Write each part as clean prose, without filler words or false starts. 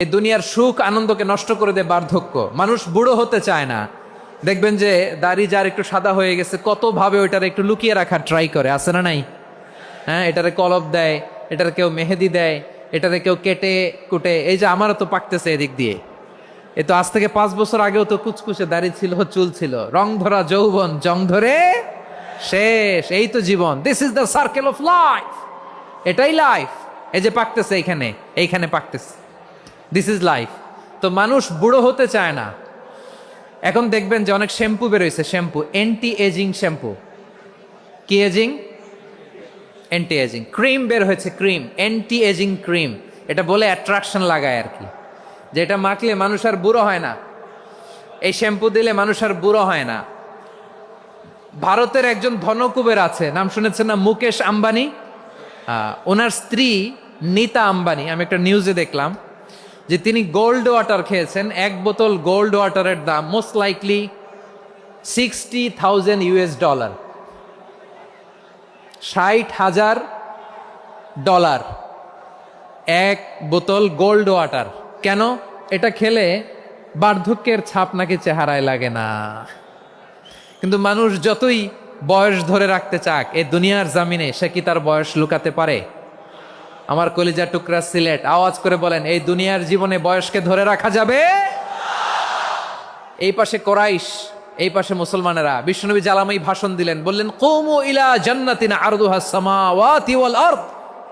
এই দুনিয়ার সুখ আনন্দকে নষ্ট করে দেয় বার্ধক্য। মানুষ বুড়ো হতে চায় না। দেখবেন যে দাড়ি যার একটু সাদা হয়ে গেছে কত ভাবে ওইটার একটু লুকিয়ে রাখার ট্রাই করে, আছে না নাই? হ্যাঁ, এটারে কলপ দেয়, এটার কেউ মেহেদি দেয়, এটারে কেউ কেটে কুটে। এই যে আমারও তো পাকতেছে এদিক দিয়ে, এ তো আজ থেকে 5 বছর আগেও তো কুচকুচে দাড়ি ছিল, চুল ছিল, রং ধরা যৌবন জং ধরে শেষ। এই তো জীবন, this is the circle of life. এটাই লাইফ। এই যে পাকতেছে এইখানে, এইখানে পাকতেছে, দিস ইজ লাইফ। তো মানুষ বুড়ো হতে চায় না। এখন দেখবেন যে অনেক শ্যাম্পু বেরোইছে, শ্যাম্পু অ্যান্টি এজিং শ্যাম্পু। কি এজিং? Anti aging. ক্রিম বের হয়েছে, ক্রিম, অ্যান্টি এজিং ক্রিম। এটা বলে অ্যাট্রাকশন লাগায় আর কি, যে এটা মাখলে মানুষ আর বুড়ো হয় না, এই শ্যাম্পু দিলে মানুষ আর বুড়ো হয় না। ভারতের একজন ধনকুবের আছে, নাম শুনেছেন না? মুকেশ আম্বানি। ওনার স্ত্রী নীতা আম্বানি, আমি একটা নিউজে দেখলাম যে তিনি গোল্ড ওয়াটার খেয়েছেন। 1 বোতল গোল্ড ওয়াটারের দাম মোস্ট লাইকলি $60,000, $60,000 1 বোতল গোল্ড ওয়াটার। কেন? এটা খেলে বার্ধক্যের ছাপ নাকি চেহারায় লাগে না। কিন্তু মানুষ যতই বয়স ধরে রাখতে চাক এই দুনিয়ার জামিনে, সে কি তার বয়স লুকাতে পারে? আমার কলিজা টুকরা সিলেট, আওয়াজ করে বলেন, এই দুনিয়ার জীবনে বয়সকে ধরে রাখা যাবে? এই পাশে কোরাইশ, এই পাশে মুসলমানেরা। বিশ্বনবী জালামাই ভাষণ দিলেন, বললেন, কুমু ইলা জান্নাতিন আরদুহাস সামাওয়াতি ওয়াল আরদ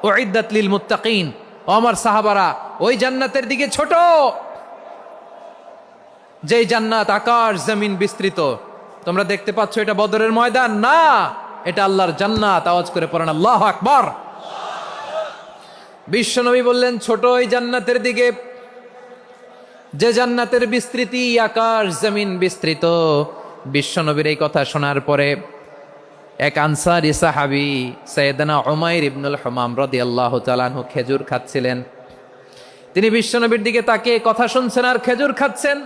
উইদ্দাত লিল মুত্তাকিন। ও আমার সাহাবারা, ওই জান্নাতের দিকে ছোট, যেই জান্নাত আকাশ জমিন বিস্তৃত। তোমরা দেখতে পাচ্ছ এটা বদরের ময়দান না, এটা আল্লাহর জান্নাত। আওয়াজ করে পড়েন আল্লাহু আকবার। বিশ্বনবী বললেন, ছোট ওই জান্নাতের দিকে, যে জান্নাতের বিস্তৃতি আকাশ জমিন বিস্তৃত। বিশ্বনবীর এই কথা শোনার পরে এক আনসারী সাহাবী সাইয়েদনা উমাইর ইবনুল হুমাম রাদিয়াল্লাহু তাআলা আনহু খেজুর খাচ্ছিলেন। তিনি বিশ্বনবীর দিকে তাকিয়ে কথা শুনছেন আর খেজুর খাচ্ছেন।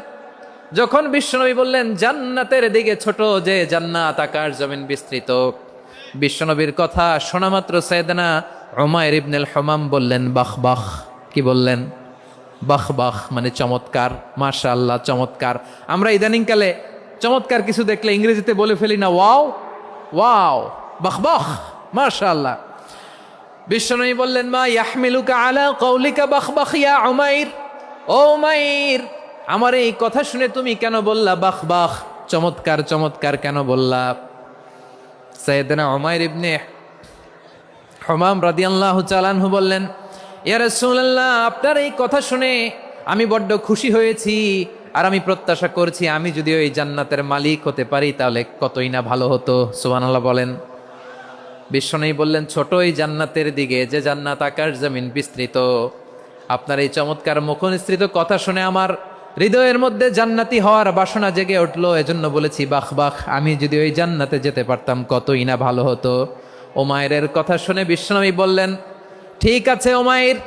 যখন বিশ্বনবী বললেন জান্নাতের দিকে ছোট, যে জান্নাত আকাশ জমিন বিস্তৃত, বিশ্বনবীর কথা শোনা মাত্র সাইয়েদনা উমাইর ইবনুল হুমাম বললেন বাহ বাহ। কি বললেন? বাহ বাহ, মানে চমৎকার, মাশাআল্লাহ, চমৎকার। আমরা ইদানিংকালে চমৎকার কিছু দেখলে ইংরেজিতে বলে ফেলি না, ওয়াও ওয়াও, বাহ বাহ, মাশাআল্লাহ। বিশ্বনবী বললেন, মা ইয়াহমিলুকা আলা কওলিকা বাহ বাহ ইয়া উমাইর। ও উমাইর, আমার এই কথা শুনে তুমি কেন বললা বাহ বাহ, চমৎকার চমৎকার কেন বললা? সাইয়েদনা উমাইর ইবনে হুমাম রাদিয়াল্লাহু তাআলা আনহু বললেন, ইয়া রাসূলুল্লাহ, আপনার এই কথা শুনে আমি বড্ড খুশি হয়েছি, আর আমি প্রত্যাশা করছি আমি যদি ওই জান্নাতের মালিক হতে পারি তাহলে কতই না ভালো হতো। সুবহানাল্লাহ বলেন। বিশ্বনবী বললেন, ছোট ওই জান্নাতের দিকে, যে জান্নাত আকাশ জমিন বিস্তৃত। আপনার এই চমৎকার মুখনিসৃত কথা শুনে আমার হৃদয়ের মধ্যে জান্নাতি হওয়ার বাসনা জেগে উঠলো, এজন্য বলেছি বাহ বাহ, আমি যদি ওই জান্নাতে যেতে পারতাম কতই না ভালো হতো। উমাইরের কথা শুনে বিশ্বনবী বললেন, ঠিক আছে উমাইর,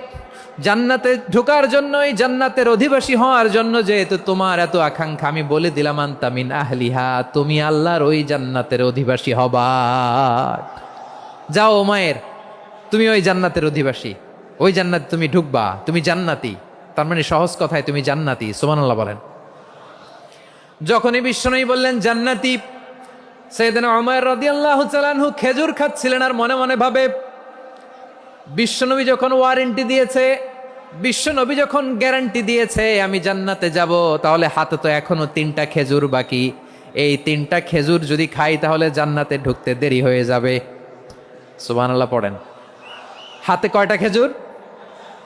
জান্নাতে ঢোকার জন্য, এই জান্নাতের অধিবাসী হওয়ার জন্য যেহেতু তোমার এত আকাঙ্ক্ষা, আমি বলে দিলাম আনতা মিন আহলিহা, তুমি আল্লাহর ওই জান্নাতের অধিবাসী হবা। যাও উমাইর, তুমি ওই জান্নাতের অধিবাসী, ওই জান্নাতে তুমি ঢুকবা, তুমি জান্নাতি। তার মানে সহজ কথায় তুমি জান্নাতি। সুবহানাল্লাহ বলেন। যখনই বিশ্বনবী বললেন জান্নাতি, সাইয়েদনা উমাইর রাদিয়াল্লাহু তাআলা আনহু খেজুর খাচ্ছিলেন আর মনে মনে ভাবে, বিশ্বনবী যখন ওয়ারেন্টি দিয়েছে, বিশ্বনবী যখন গ্যারান্টি দিয়েছে আমি জান্নাতে যাব, তাহলে হাতে তো এখনো 3টা খেজুর বাকি। এই 3টা খেজুর যদি খাই তাহলে জান্নাতে ঢুকতে দেরি হয়ে যাবে। সুবহানাল্লাহ পড়েন। হাতে কয়টা খেজুর?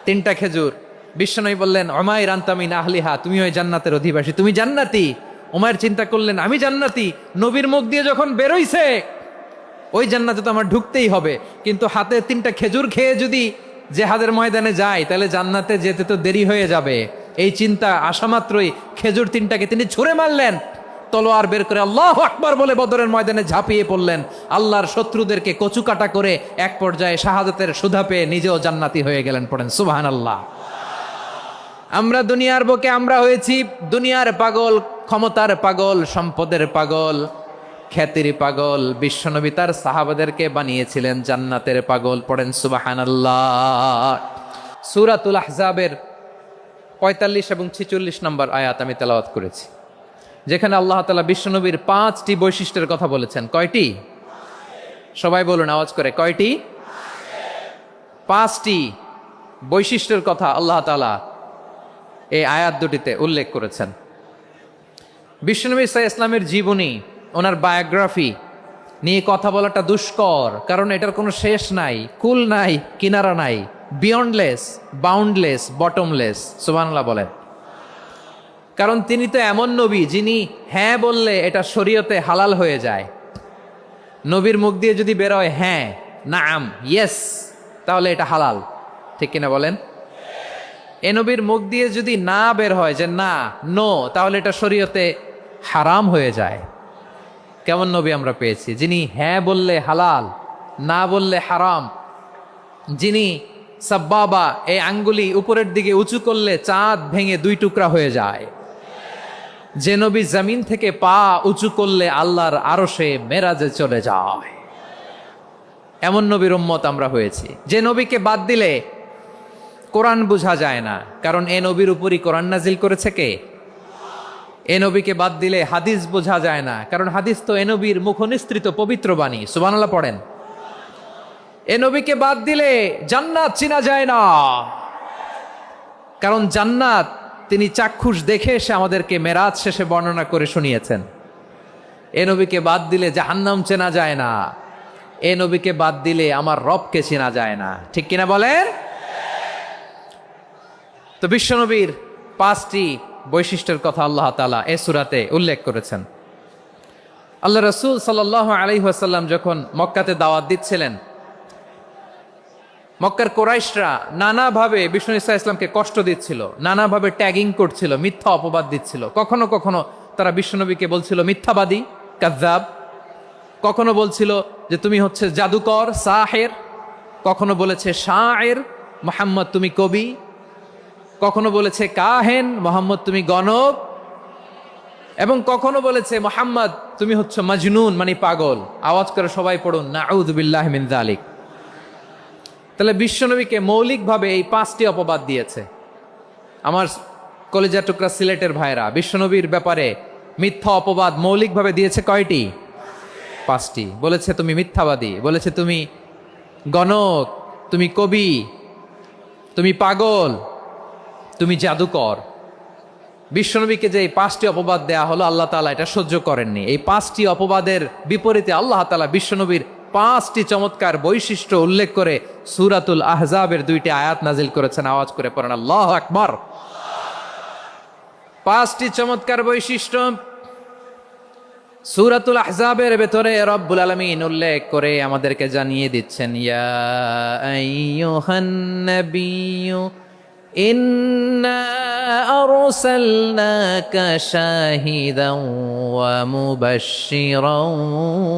3টা খেজুর। বিশ্বনবী বললেন, উমাইর আনতা মিন আহলিহা, তুমি ওই জান্নাতের অধিবাসী, তুমি জান্নাতি। উমাইর চিন্তা করলেন, আমি জান্নাতি, নবীর মুখ দিয়ে যখন বেরোইছে ওই জান্নাতে তো আমার ঢুকতেই হবে, কিন্তু হাতে 3টা খেজুর খেয়ে যদি জেহাদের ময়দানে যায় তাহলে জান্নাতে যেতে তো দেরি হয়ে যাবে। এই চিন্তা আসা মাত্রই খেজুর 3টাকে তিনি ছুঁড়ে মারলেন, তলোয়ার বের করে আল্লাহু আকবার বলে বদরের ময়দানে ঝাঁপিয়ে পড়লেন। আল্লাহর শত্রুদেরকে কচুকাটা করে এক পর্যায়ে শাহাদাতের সুধা পেয়ে নিজেও জান্নাতি হয়ে গেলেন। পড়েন সুবহানাল্লাহ। আমরা দুনিয়ার বুকে আমরা হয়েছি দুনিয়ার পাগল, ক্ষমতার পাগল, সম্পদের পাগল, খ্যাতির পাগল। বিশ্বনবী তার সাহাবাদেরকে বানিয়েছিলেন জান্নাতের পাগল। পড়েন সুবহানাল্লাহ। সূরাতুল আহজাবের 45 এবং 46 নম্বর আয়াত আমি তেলাওয়াত করেছি, যেখানে আল্লাহ তাআলা বিশ্বনবীর 5টি বৈশিষ্ট্যের কথা বলেছেন। কয়টি? সবাই বলুন আওয়াজ করে, কয়টি? 5টি বৈশিষ্ট্যের কথা আল্লাহ তাআলা এই আয়াত দুটিতে উল্লেখ করেছেন। বিশ্বনবী সাল্লাল্লাহু আলাইহি ইসলামের জীবনী, ওনার বায়োগ্রাফি নিয়ে কথা বলাটা দুষ্কর, কারণ এটার কোনো শেষ নাই, কুল নাই, কিনারা নাই, বিয়ন্ডলেস, বাউন্ডলেস, বটমলেস। সুবহানাল্লাহ বলেন। কারণ তিনি তো এমন নবী যিনি হ্যাঁ বললে এটা শরীয়তে হালাল হয়ে যায়। নবীর মুখ দিয়ে যদি বেরোয় হ্যাঁ, নাম, ইয়েস, তাহলে এটা হালাল। ঠিক কিনা বলেন? এ নবীর মুখ দিয়ে যদি না বের হয় যে না, নো, তাহলে এটা শরীয়তে হারাম হয়ে যায়। কেমন নবী আমরা পেয়েছি, যিনি হ্যাঁ বললে হালাল, না বললে হারাম, যিনি সাব্বাবা, এই আঙ্গুলি উপরের দিকে উঁচু করলে চাঁদ ভেঙে 2 টুকরা হয়ে যায়, যে নবী জমিন থেকে পা উঁচু করলে আল্লাহর আরশে মেরাজে চলে যায়, এমন নবীর উম্মত আমরা হয়েছি। যে নবীকে বাদ দিলে কোরআন বোঝা যায় না, কারণ এ নবীর উপরই কোরআন নাজিল করেছে কে? এ নবীকে বাদ দিলে হাদিস বোঝা যায় না, কারণ হাদিস তো এ নবীর মুখনিসৃত পবিত্র বাণী। সুবহানাল্লাহ পড়েন। এ নবীকে বাদ দিলে জান্নাত চিনা যায় না, কারণ জান্নাত তিনি চাক্ষুষ দেখে এসে আমাদেরকে মেরাজ শেষে বর্ণনা করে শুনিয়েছেন। এ নবীকে বাদ দিলে জাহান্নাম চেনা যায় না, এ নবীকে বাদ দিলে আমার রবকে চেনা যায় না। ঠিক কিনা বলেন? তো বিশ্বনবীর 5টি বৈশিষ্ট্যের কথা আল্লাহ তাআলা এ সূরাতে উল্লেখ করেছেন। আল্লাহ রাসূল সাল্লাল্লাহু আলাইহি ওয়াসাল্লাম যখন মক্কাতে দাওয়াত দিচ্ছিলেন, মক্কার কুরাইশরা নানাভাবে বিষ্ণু ইসা ইসলামকে কষ্ট দিচ্ছিল, নানাভাবে ট্যাগিং করছিল, মিথ্যা অপবাদ দিচ্ছিল। কখনো কখনো তারা বিশ্বনবীকে বলছিল মিথ্যাবাদী, কাযযাব। কখনো বলছিল যে তুমি হচ্ছে জাদুকর, সাহের। কখনো বলেছে শায়ের, মুহাম্মদ তুমি কবি। কখনো বলেছে কাহেন, মুহাম্মদ তুমি গণক। এবং কখনো বলেছে মুহাম্মদ তুমি হচ্ছে মাজনুন, মানে পাগল। আওয়াজ করে সবাই পড়ুন নাউযু বিল্লাহি মিন যালিক। তাহলে বিশ্বনবীকে মৌলিকভাবে এই 5টি অপবাদ দিয়েছে। আমার কলিজা টুকরা সিলেটের ভাইরা, বিশ্বনবীর ব্যাপারে মিথ্যা অপবাদ মৌলিকভাবে দিয়েছে কয়টি? 5টি। বলেছে তুমি মিথ্যাবাদী, বলেছে তুমি গণক, তুমি কবি, তুমি পাগল, তুমি জাদুকর। বিশ্বনবীকে যে এই 5টি অপবাদ দেয়া হলো, আল্লাহ তাআলা এটা সহ্য করেননি। এই 5টি অপবাদের বিপরীতে আল্লাহ তাআলা বিশ্বনবীর 5টি চমৎকার বৈশিষ্ট্য উল্লেখ করে সূরাতুল আহজাবের 2টি আয়াত নাজিল করেছেন। আওয়াজ করে পড়েন আল্লাহু আকবার। 5টি চমৎকার বৈশিষ্ট্য সূরাতুল আহজাবের ভেতরে রব্বুল আলামিন উল্লেখ করে আমাদেরকে জানিয়ে দিচ্ছেন, ইয়া আইয়ুহান নাবিয়্যু ইন্না আরসালনাকা শাহিদান ওয়া মুবাশশিরান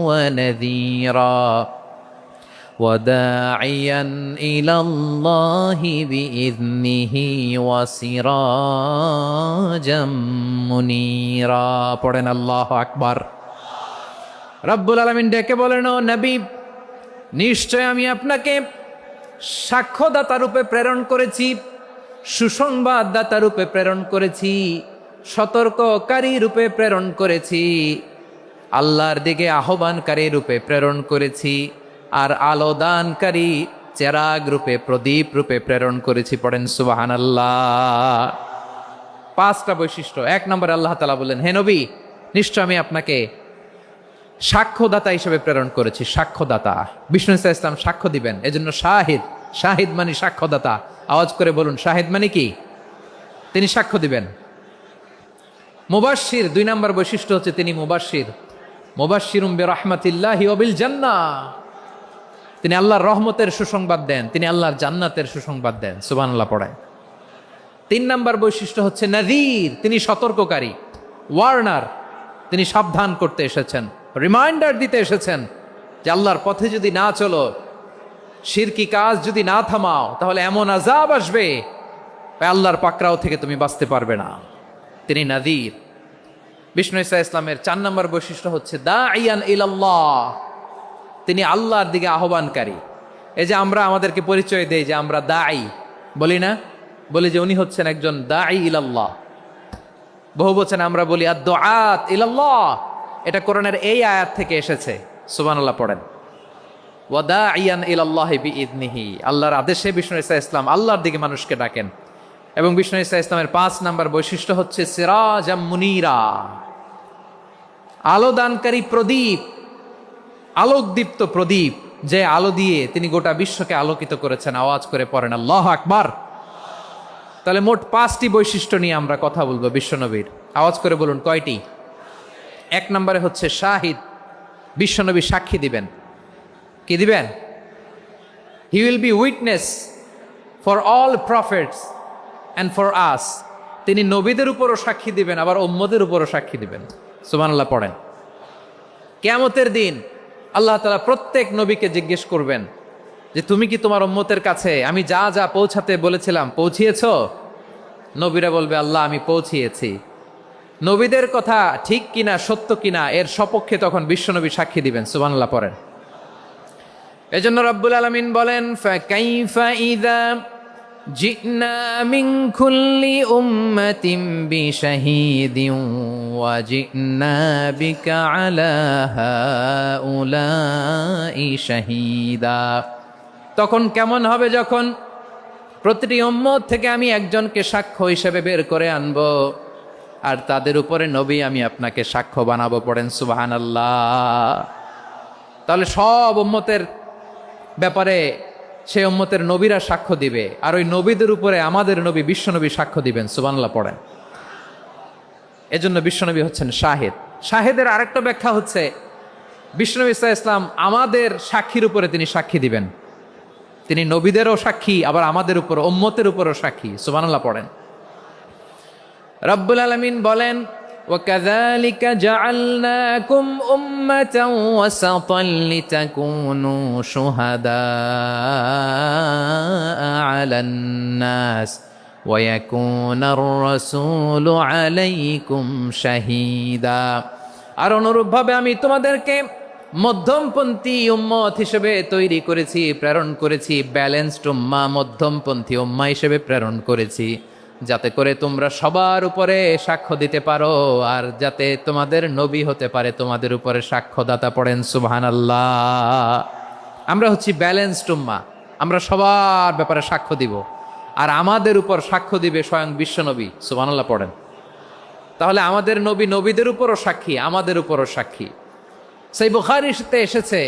ওয়া নাযীরা ওয়া দাঈয়ান ইলাল্লাহি বিইযনিহি ওয়া সিরাজাম মুনীরা। পড়েন আল্লাহু আকবার। রব্বুল আলামিন ডেকে বলেন, ও নবী, নিশ্চয় আমি আপনাকে সাক্ষ্যদাতা রূপে প্রেরণ করেছি, সুসংবাদদাতা রূপে প্রেরণ করেছি, সতর্ককারী রূপে প্রেরণ করেছি, আল্লাহর দিকে আহ্বানকারী রূপে প্রেরণ করেছি, আর আলোদানকারী চেরাগ রূপে, প্রদীপ রূপে প্রেরণ করেছি। পড়েন সুবহানাল্লাহ। 5টা বৈশিষ্ট্য। 1 নম্বরে আল্লাহ তাআলা বললেন, হে নবী, নিশ্চয় আমি আপনাকে সাক্ষ্যদাতা হিসেবে প্রেরণ করেছি। সাক্ষ্যদাতা, বিষ্ণু ইসা ইসলাম সাক্ষ্য দিবেন, এজন্য শাহিদ। শাহিদ মানে সাক্ষ্যদাতা। আওয়াজ করে বলুন, শাহিদ মানে কি? তিনি সাক্ষ্য দিবেন। মুবাশশির, 2 নম্বর বৈশিষ্ট্য হচ্ছে তিনি মুবাশশির। মুবাশশিরুম বিরাহমাতিল্লাহি ওয়া বিল জান্নাহ। তিনি আল্লাহর রহমতের সুসংবাদ দেন, তিনি আল্লাহর জান্নাতের সুসংবাদ দেন। সুবহানাল্লাহ পড়ায়। 3 নম্বর বৈশিষ্ট্য হচ্ছে নাযীর, তিনি সতর্ককারী, ওয়ার্নার। তিনি সাবধান করতে এসেছেন, রিমাইন্ডার দিতে এসেছেন যে আল্লাহর পথে যদি না চলো, শিরকি কাজ যদি না থামাও, তাহলে এমন আযাব আসবে আল্লাহর পাকড়াও থেকে তুমি বাঁচতে পারবে না। তিনি নাযীর। বিষ্ণু ইসা ইসলামের 4 নম্বর বৈশিষ্ট্য হচ্ছে দাঈয়ান ইলাল্লাহ, তিনি আল্লাহর দিকে আহ্বানকারী। এই যে আমরা আমাদেরকে পরিচয় দেই যে আমরা দাঈ, বলি না? বলি যে উনি হচ্ছেন একজন দাঈ ইলাল্লাহ। বহু বচন আমরা বলি আদ-দুআত ইলাল্লাহ, এটা কোরআনের এই আয়াত থেকে এসেছে। সুবহানাল্লাহ পড়েন। ওয়া দাঈয়ান ইলাল্লাহি বিইذনিহি, আল্লাহর আদেশে বিষ্ণু ঈসা ইসলাম আল্লাহর দিকে মানুষকে ডাকেন। এবং বিষ্ণু ঈসা ইসলামের ৫ নাম্বার বৈশিষ্ট্য হচ্ছে সিরাজাম মুনীরা, আলো দানকারী প্রদীপ, আলোকদীপ্ত প্রদীপ, যে আলো দিয়ে তিনি গোটা বিশ্বকে আলোকিত করেছেন। আওয়াজ করে পড়েন আল্লাহু আকবার। তাহলে মোট ৫টি বৈশিষ্ট্য নিয়ে আমরা কথা বলবো বিশ্বনবীর। আওয়াজ করে বলুন কয়টি? ১ নম্বরে হচ্ছে শাহিদ, বিশ্বনবী সাক্ষী দিবেন। কি দিবেন? He will be witness for all prophets and for us. তিনি নবীদের উপরও সাক্ষী দিবেন, আবার উম্মতের উপরও সাক্ষী দিবেন। সুবহানাল্লাহ পড়েন। কিয়ামতের দিন আল্লাহ তাআলা প্রত্যেক নবীকে জিজ্ঞেস করবেন যে তুমি কি তোমার উম্মতের কাছে আমি যা যা পৌঁছাতে বলেছিলাম পৌঁছিয়েছো? নবীরা বলবে আল্লাহ আমি পৌঁছিয়েছি। নবীদের কথা ঠিক কিনা, সত্য কিনা, এর সপক্ষে তখন বিশ্বনবী সাক্ষী দিবেন। সুবহানাল্লাহ পড়েন। এজন্য রব্বুল আলামিন বলেন ফাকাইফা ইযা জিনা মিন কুল্লি উম্মাতিন বিশাহীদিন ওয়া জিনা বিকা আলা হাউলাই শাহীদা। তখন কেমন হবে যখন প্রতিটি উম্মত থেকে আমি একজনকে সাক্ষ্য হিসেবে বের করে আনব, আর তাদের উপরে নবী আমি আপনাকে সাক্ষ্য বানাবো। পড়েন সুবহানাল্লাহ। তাহলে সব উম্মতের ব্যাপারে সেই উম্মতের নবীরা সাক্ষ্য দিবে, আর ওই নবীদের উপরে আমাদের নবী বিশ্বনবী সাক্ষ্য দিবেন। সুবহানাল্লাহ পড়েন। এজন্য বিশ্বনবী হচ্ছেন শাহেদ। শাহেদের আরেকটা ব্যাখ্যা হচ্ছে বিশ্বনবী সাল্লাল্লাহু আলাইহি ওয়াসাল্লাম আমাদের সাক্ষীর উপরে তিনি সাক্ষী দিবেন। তিনি নবীদেরও সাক্ষী, আবার আমাদের উপর উম্মতের উপরও সাক্ষী। সুবহানাল্লাহ পড়েন। রব্বুল আলামিন বলেন وَكَذَلِكَ جَعَلْنَاكُمْ أُمَّةً وَسَطًا لِتَكُونُوا شُهَدَاءَ عَلَى النَّاسِ وَيَكُونَ الرَّسُولُ عَلَيْكُمْ شَهِيدًا। আর অনুরূপভাবে আমি তোমাদেরকে মধ্যমপন্থী উম্মত হিসেবে তৈরি করেছি, প্রেরণ করেছি। ব্যালেন্সড উম্মাহ, মধ্যমপন্থী উম্মাহ হিসেবে প্রেরণ করেছি, যাতে করে তোমরা সবার উপরে সাক্ষ্য দিতে পারো, আর যাতে তোমাদের নবী হতে পারে তোমাদের উপরে সাক্ষ্যদাতা। পড়েন সুবহানাল্লাহ। আমরা হচ্ছি ব্যালেন্সড উম্মাহ, আমরা সবার ব্যাপারে সাক্ষ্য দিব, আর আমাদের উপর সাক্ষ্য দিবে স্বয়ং বিশ্বনবী। সুবহানাল্লাহ পড়েন। তাহলে আমাদের নবী নবীদের উপরও সাক্ষী, আমাদের উপরও সাক্ষী। সেই বুখারীতে এসেছে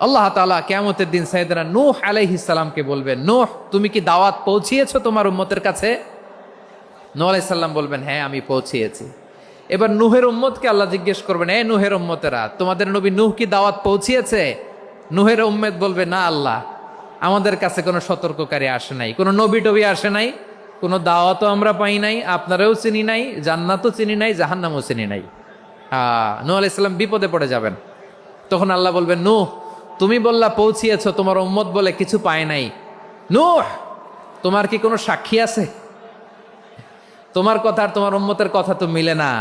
আল্লাহ তাআলা কিয়ামতের দিন সাইয়েদনা নূহ আলাইহিস সালামকে বলবেন, নূহ তুমি কি দাওয়াত পৌঁছিয়েছো তোমার উম্মতের কাছে? নূহ আলাইহিস সালাম বলবেন হ্যাঁ আমি পৌঁছিয়েছি। এবার নূহের উম্মতকে আল্লাহ জিজ্ঞেস করবেন, এ নূহের উম্মতেরা তোমাদের নবী নূহ কি দাওয়াত পৌঁছিয়েছে? নূহের উম্মত বলবে না আল্লাহ, আমাদের কাছে কোনো সতর্ককারী আসে নাই, কোনো নবী টবি আসে নাই, কোনো দাওয়াতও আমরা পাই নাই, আপনারাও চিনি নাই, জান্নাতও চিনি নাই, জাহান্নামও চিনি নাই। নূহ আলাইহিস সালাম বিপদে পড়ে যাবেন। তখন আল্লাহ বলবেন নূহ তুমি বললা পৌঁছিয়েছো, তোমার উম্মত বলে কিছু পায় নাই। নূহ তোমার কি কোনো সাক্ষী আছে? তোমার কথা আর তোমার উম্মতের কথা তো মিলে না।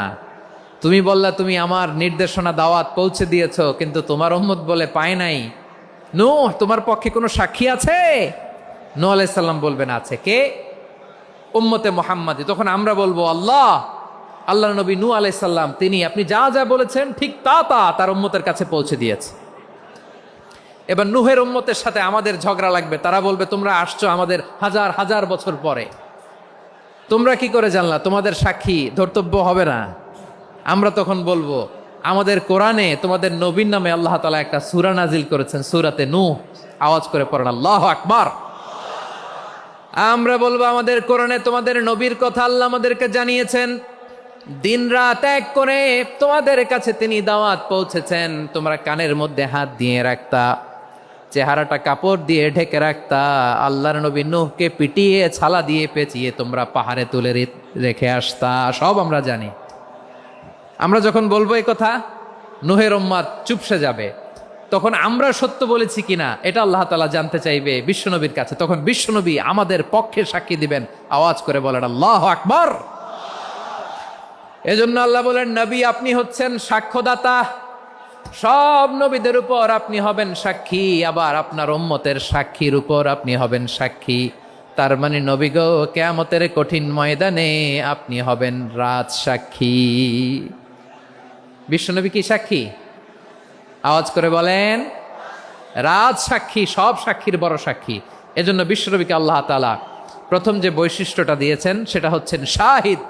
তুমি বললা তুমি আমার নির্দেশনা দাওয়াত পৌঁছে দিয়েছো, কিন্তু তোমার উম্মত বলে পায় নাই। নূহ তোমার পক্ষে কোনো সাক্ষী আছে? নূহ আলাইহিস সালাম বলবেন আছে। কে? উম্মতে মুহাম্মাদী। তখন আমরা বলবো আল্লাহ নবী নূহ আলাইহিস সালাম তিনি আপনি যা যা বলেছেন ঠিক তা তার উম্মতের কাছে পৌঁছে দিয়েছে। এবার নূহের উম্মতের সাথে আমাদের ঝগড়া লাগবে। তারা বলবে তোমরা আসছো আমাদের হাজার হাজার বছর পরে, তোমরা কি করে জানলা? তোমাদের সাক্ষী ধর্তব্য হবে না। আমরা তখন বলবো আমাদের কোরআনে তোমাদের নবীর নামে আল্লাহ তাআলা একটা সূরা নাজিল করেছেন, সূরাতে নূহ। আওয়াজ করে পড়েন আল্লাহু আকবার। আমরা বলবো আমাদের কোরআনে তোমাদের নবীর কথা আল্লাহ আমাদেরকে জানিয়েছেন, দিন রাত এক করে তোমাদের কাছে তিনি দাওয়াত পৌঁছেছেন। তোমরা কানের মধ্যে হাত দিয়ে রাখতা, চেহারাটা কাপড় দিয়ে ঢেকে রাখতা, আল্লাহর নবী নূহকে পিটিয়ে ছালা দিয়ে পেঁচিয়ে তোমরা পাহাড়ে তুলে রেখে আসতা। সব আমরা জানি। আমরা যখন বলবো এই কথা নূহের উম্মত চুপসে যাবে। তখন আমরা সত্য বলেছি কিনা এটা আল্লাহ তাআলা জানতে চাইবে বিশ্বনবীর কাছে। তখন বিশ্বনবী আমাদের পক্ষে সাক্ষী দিবেন। আওয়াজ করে বলেন আল্লাহু আকবার। এজন্য আল্লাহ বলেন নবী আপনি হচ্ছেন সাক্ষ্যদাতা, সব নবীদের উপর আপনি হবেন সাক্ষী, আবার আপনার উম্মতের সাক্ষীর উপর আপনি হবেন সাক্ষী। তার মানে নবী গো, কিয়ামতের কঠিন ময়দানে আপনি হবেন রাজ সাক্ষী। বিশ্বনবী কি সাক্ষী? আওয়াজ করে বলেন, রাজ সাক্ষী, সব সাক্ষীর বড় সাক্ষী। এজন্য বিশ্বনবীকে আল্লাহ তাআলা প্রথম যে বৈশিষ্ট্যটা দিয়েছেন সেটা হচ্ছেন শাহিদ।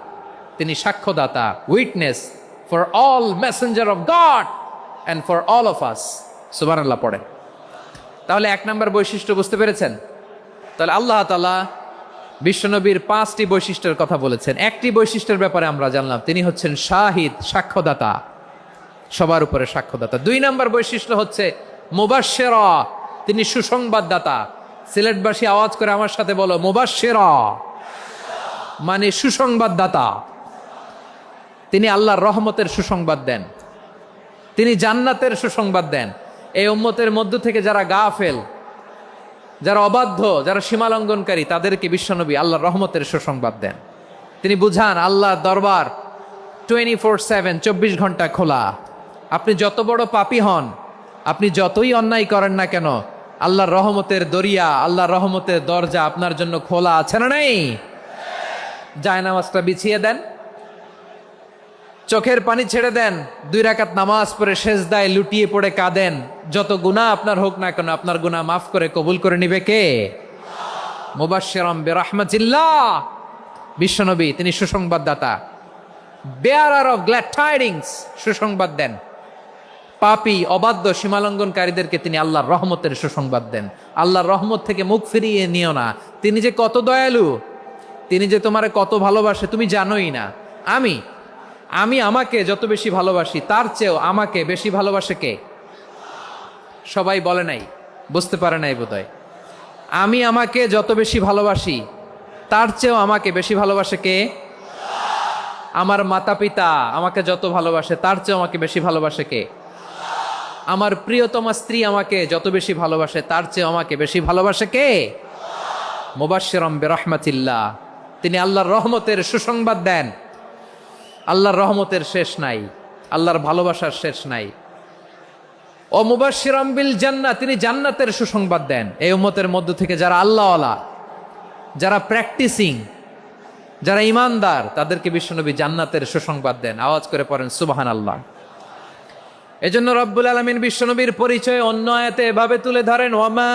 তিনি সাক্ষ্যদাতা, witness for all messenger of God and for all of us. সুবহানাল্লাহ পড়ে। তাহলে এক নম্বর বৈশিষ্ট্য বুঝতে পেরেছেন? তাহলে আল্লাহ তাআলা বিশ্বনবীর 5টি বৈশিষ্ট্যের কথা বলেছেন। একটি বৈশিষ্ট্যের ব্যাপারে আমরা জানলাম, তিনি হচ্ছেন শাহিদ, সাক্ষ্যদাতা, সবার উপরে সাক্ষ্যদাতা। 2 নম্বর বৈশিষ্ট্য হচ্ছে মুবাশশিরা, তিনি সুসংবাদদাতা। সিলেটবাসী আওয়াজ করে আমার সাথে বলো, মুবাশশিরা মানে সুসংবাদদাতা। তিনি আল্লাহর রহমতের সুসংবাদ দেন, তিনি জান্নাতের সুসংবাদ দেন। এই উম্মতের মধ্য থেকে যারা গাফেল, যারা অবাধ্য, যারা সীমালঙ্ঘনকারী, তাদেরকে বিশ্বনবী আল্লাহর রহমতের সুসংবাদ দেন। তিনি বুঝান আল্লাহর দরবার 24/7, 24 ঘন্টা খোলা। আপনি যত বড় পাপী হন, আপনি যতই অন্যায় করেন না কেন, আল্লাহর রহমতের দরিয়া, আল্লাহর রহমতের দরজা আপনার জন্য খোলা আছে না নেই? জায়নামাজটা বিছিয়ে দেন, চোখের পানি ছেড়ে দেন, 2 রাকাত নামাজ পড়ে সেজদায় লুটিয়ে পড়ে কাঁদেন। যত গুনাহ আপনার হোক না কেন, আপনার গুনাহ মাফ করে কবুল করে নিবে কে? মুবাশশিরাম বিরাহমাতিল্লাহ। বিশ্বনবী তিনি সুসংবাদদাতা, বেয়ারার অফ গ্ল্যাড টাইডিংস, সুসংবাদ দেন। পাপী, অবাধ্য, সীমালঙ্ঘনকারীদেরকে তিনি আল্লাহর রহমতের সুসংবাদ দেন। আল্লাহর রহমত থেকে মুখ ফিরিয়ে নিও না। তিনি যে কত দয়ালু, তিনি যে তোমারে কত ভালোবাসে তুমি জানোই না। আমি আমাকে যত বেশি ভালোবাসি, তার চেয়েও আমাকে বেশি ভালোবাসে কে? সবাই বলে নাই, বুঝতে পারে নাই বোধহয়। আমি আমাকে যত বেশি ভালোবাসি, তার চেয়েও আমাকে বেশি ভালোবাসে কে? আমার মাতা পিতা আমাকে যত ভালোবাসে, তার চেয়েও আমাকে বেশি ভালোবাসে কে? আমার প্রিয়তমা স্ত্রী আমাকে যত বেশি ভালোবাসে, তার চেয়েও আমাকে বেশি ভালোবাসে কে? মুবাশশিরাম বিরাহমাতিল্লাহ, তিনি আল্লাহর রহমতের সুসংবাদ দেন। আল্লাহর রহমতের শেষ নাই, আল্লাহর ভালোবাসার শেষ নাই। ও মুবাশশিরাম বিল জান্নাহ, তিনি জান্নাতের সুসংবাদ দেন। এই উম্মতের মধ্য থেকে যারা আল্লাহওয়ালা, যারা প্র্যাকটিসিং, যারা ইমানদার, তাদেরকে বিশ্বনবী জান্নাতের সুসংবাদ দেন। আওয়াজ করে পড়েন সুবহানাল্লাহ। এজন্য রব্বুল আলামিন বিশ্বনবীর পরিচয় অন্য আয়াতে এভাবে তুলে ধরেন, ওয়ামা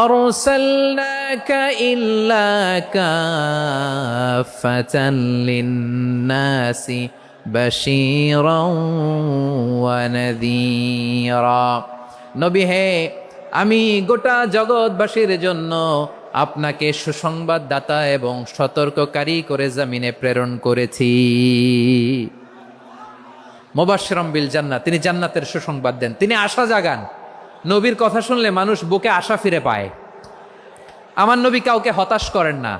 আরসালনাকা ইল্লা কাফাতান লিন্নাসি বাশীরাও ওয়া নাযীরা। নবী হে, আমি গোটা জগৎবাসীর জন্য আপনাকে সুসংবাদদাতা এবং সতর্ককারী করে জমিনে প্রেরণ করেছি। মুবাশশিরাম বিল জান্নাহ, তিনি জান্নাতের সুসংবাদ দেন, তিনি আশা জাগান। নবীর কথা শুনলে মানুষ বুকে আশা ফিরে পায়। আমার নবী কাউকে হতাশ করেন না।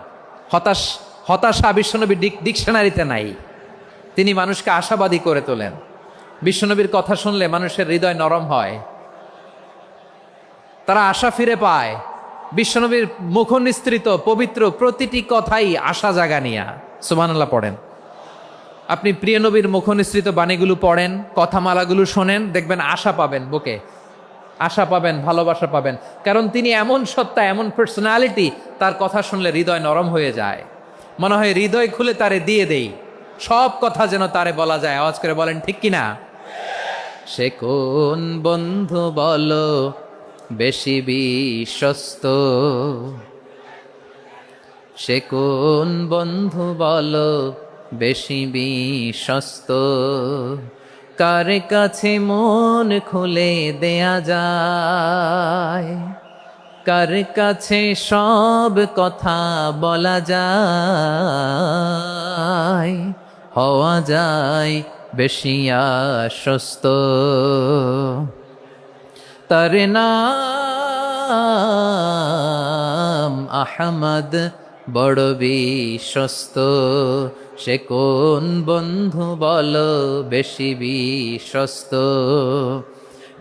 হতাশা বিশ্বনবী ডিকশনারিতে নাই। তিনি মানুষকে আশাবাদী করে তোলেন। বিশ্বনবীর কথা শুনলে মানুষের হৃদয় নরম হয়, তারা আশা ফিরে পায়। বিশ্বনবীর মুখ নিঃসৃত পবিত্র প্রতিটি কথাই আশা জাগানিয়া। সুবহানাল্লাহ পড়েন। আপনি প্রিয় নবীর মুখ নিঃসৃত বাণীগুলো পড়েন, কথামালাগুলো শোনেন, দেখবেন আশা পাবেন, বুকে আশা পাবেন, ভালোবাসা পাবেন। কারণ তিনি এমন সত্তা, এমন পার্সোনালিটি, তার কথা শুনলে হৃদয় নরম হয়ে যায়। মনে হয় হৃদয় খুলে তারে দিয়ে দেই, সব কথা যেন তারে বলা যায়। আওয়াজ করে বলেন ঠিক কিনা? সে কোন বন্ধু বলো বেশি বিশ্বস্ত, সে কোন বন্ধু বলো বেশি বিশ্বস্ত, কার কাছে মন খুলে দেয়া যায়, কার কাছে সব কথা বলা যায়, হওয়া যায় বেশি আশ্বস্ত। তার নাম আহমদ, বড় বিশ্বস্ত। সে কোন বন্ধু বলো বেশি বিশ্বস্ত,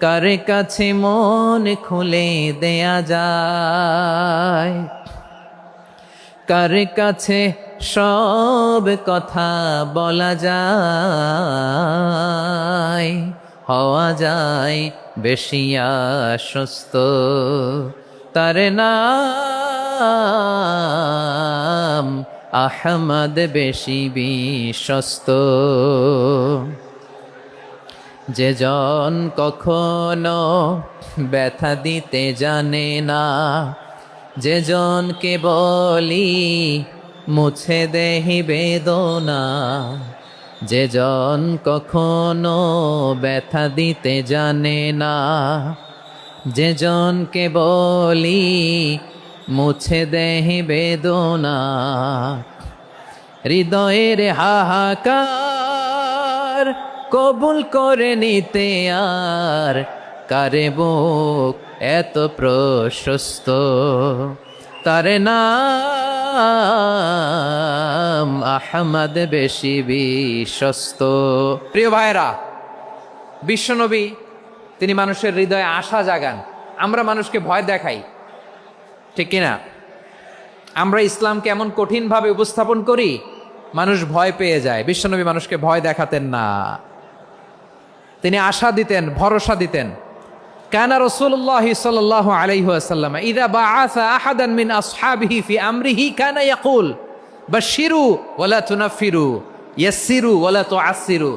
কার কাছে মন খুলে দেয়া যায়, কার কাছে সব কথা বলা যায়, হওয়া যায় বেশি আশ্বস্ত। তার নাম নাম আহমদ বেশি বিশ্বস্ত। যে জন কখনো ব্যথা দিতে জানে না, যে জনকে বলি মুছে দেহি বেদনা, যে জন কখনো ব্যথা দিতে জানে না, যে জনকে বলি মুছে দেহি বেদনা, হৃদয়ের হাহাকার কবুল করে নিতে আর কারে বুক এত প্রশস্ত। তার নাম আহমদ বেশি বিশ্বস্ত। প্রিয় ভাইরা, বিশ্বনবী তিনি মানুষের হৃদয়ে আশা জাগান। আমরা মানুষকে ভয় দেখাই, ঠিক কিনা? আমরা ইসলামকে এমন কঠিনভাবে উপস্থাপন করি, মানুষ ভয় পেয়ে যায়। বিশ্বনবী মানুষকে ভয় দেখাতেন না, তিনি আশা দিতেন, ভরসা দিতেন। কানা রাসূলুল্লাহ সাল্লাল্লাহু আলাইহি ওয়াসাল্লাম ইযা বাআসা আহাদান মিন আসহাবিহি ফি আমরিহি কানা ইয়াকুল বাশশিরু ওয়ালা তুনাফিরু ইয়াসসিরু ওয়ালা তুআসসিরু।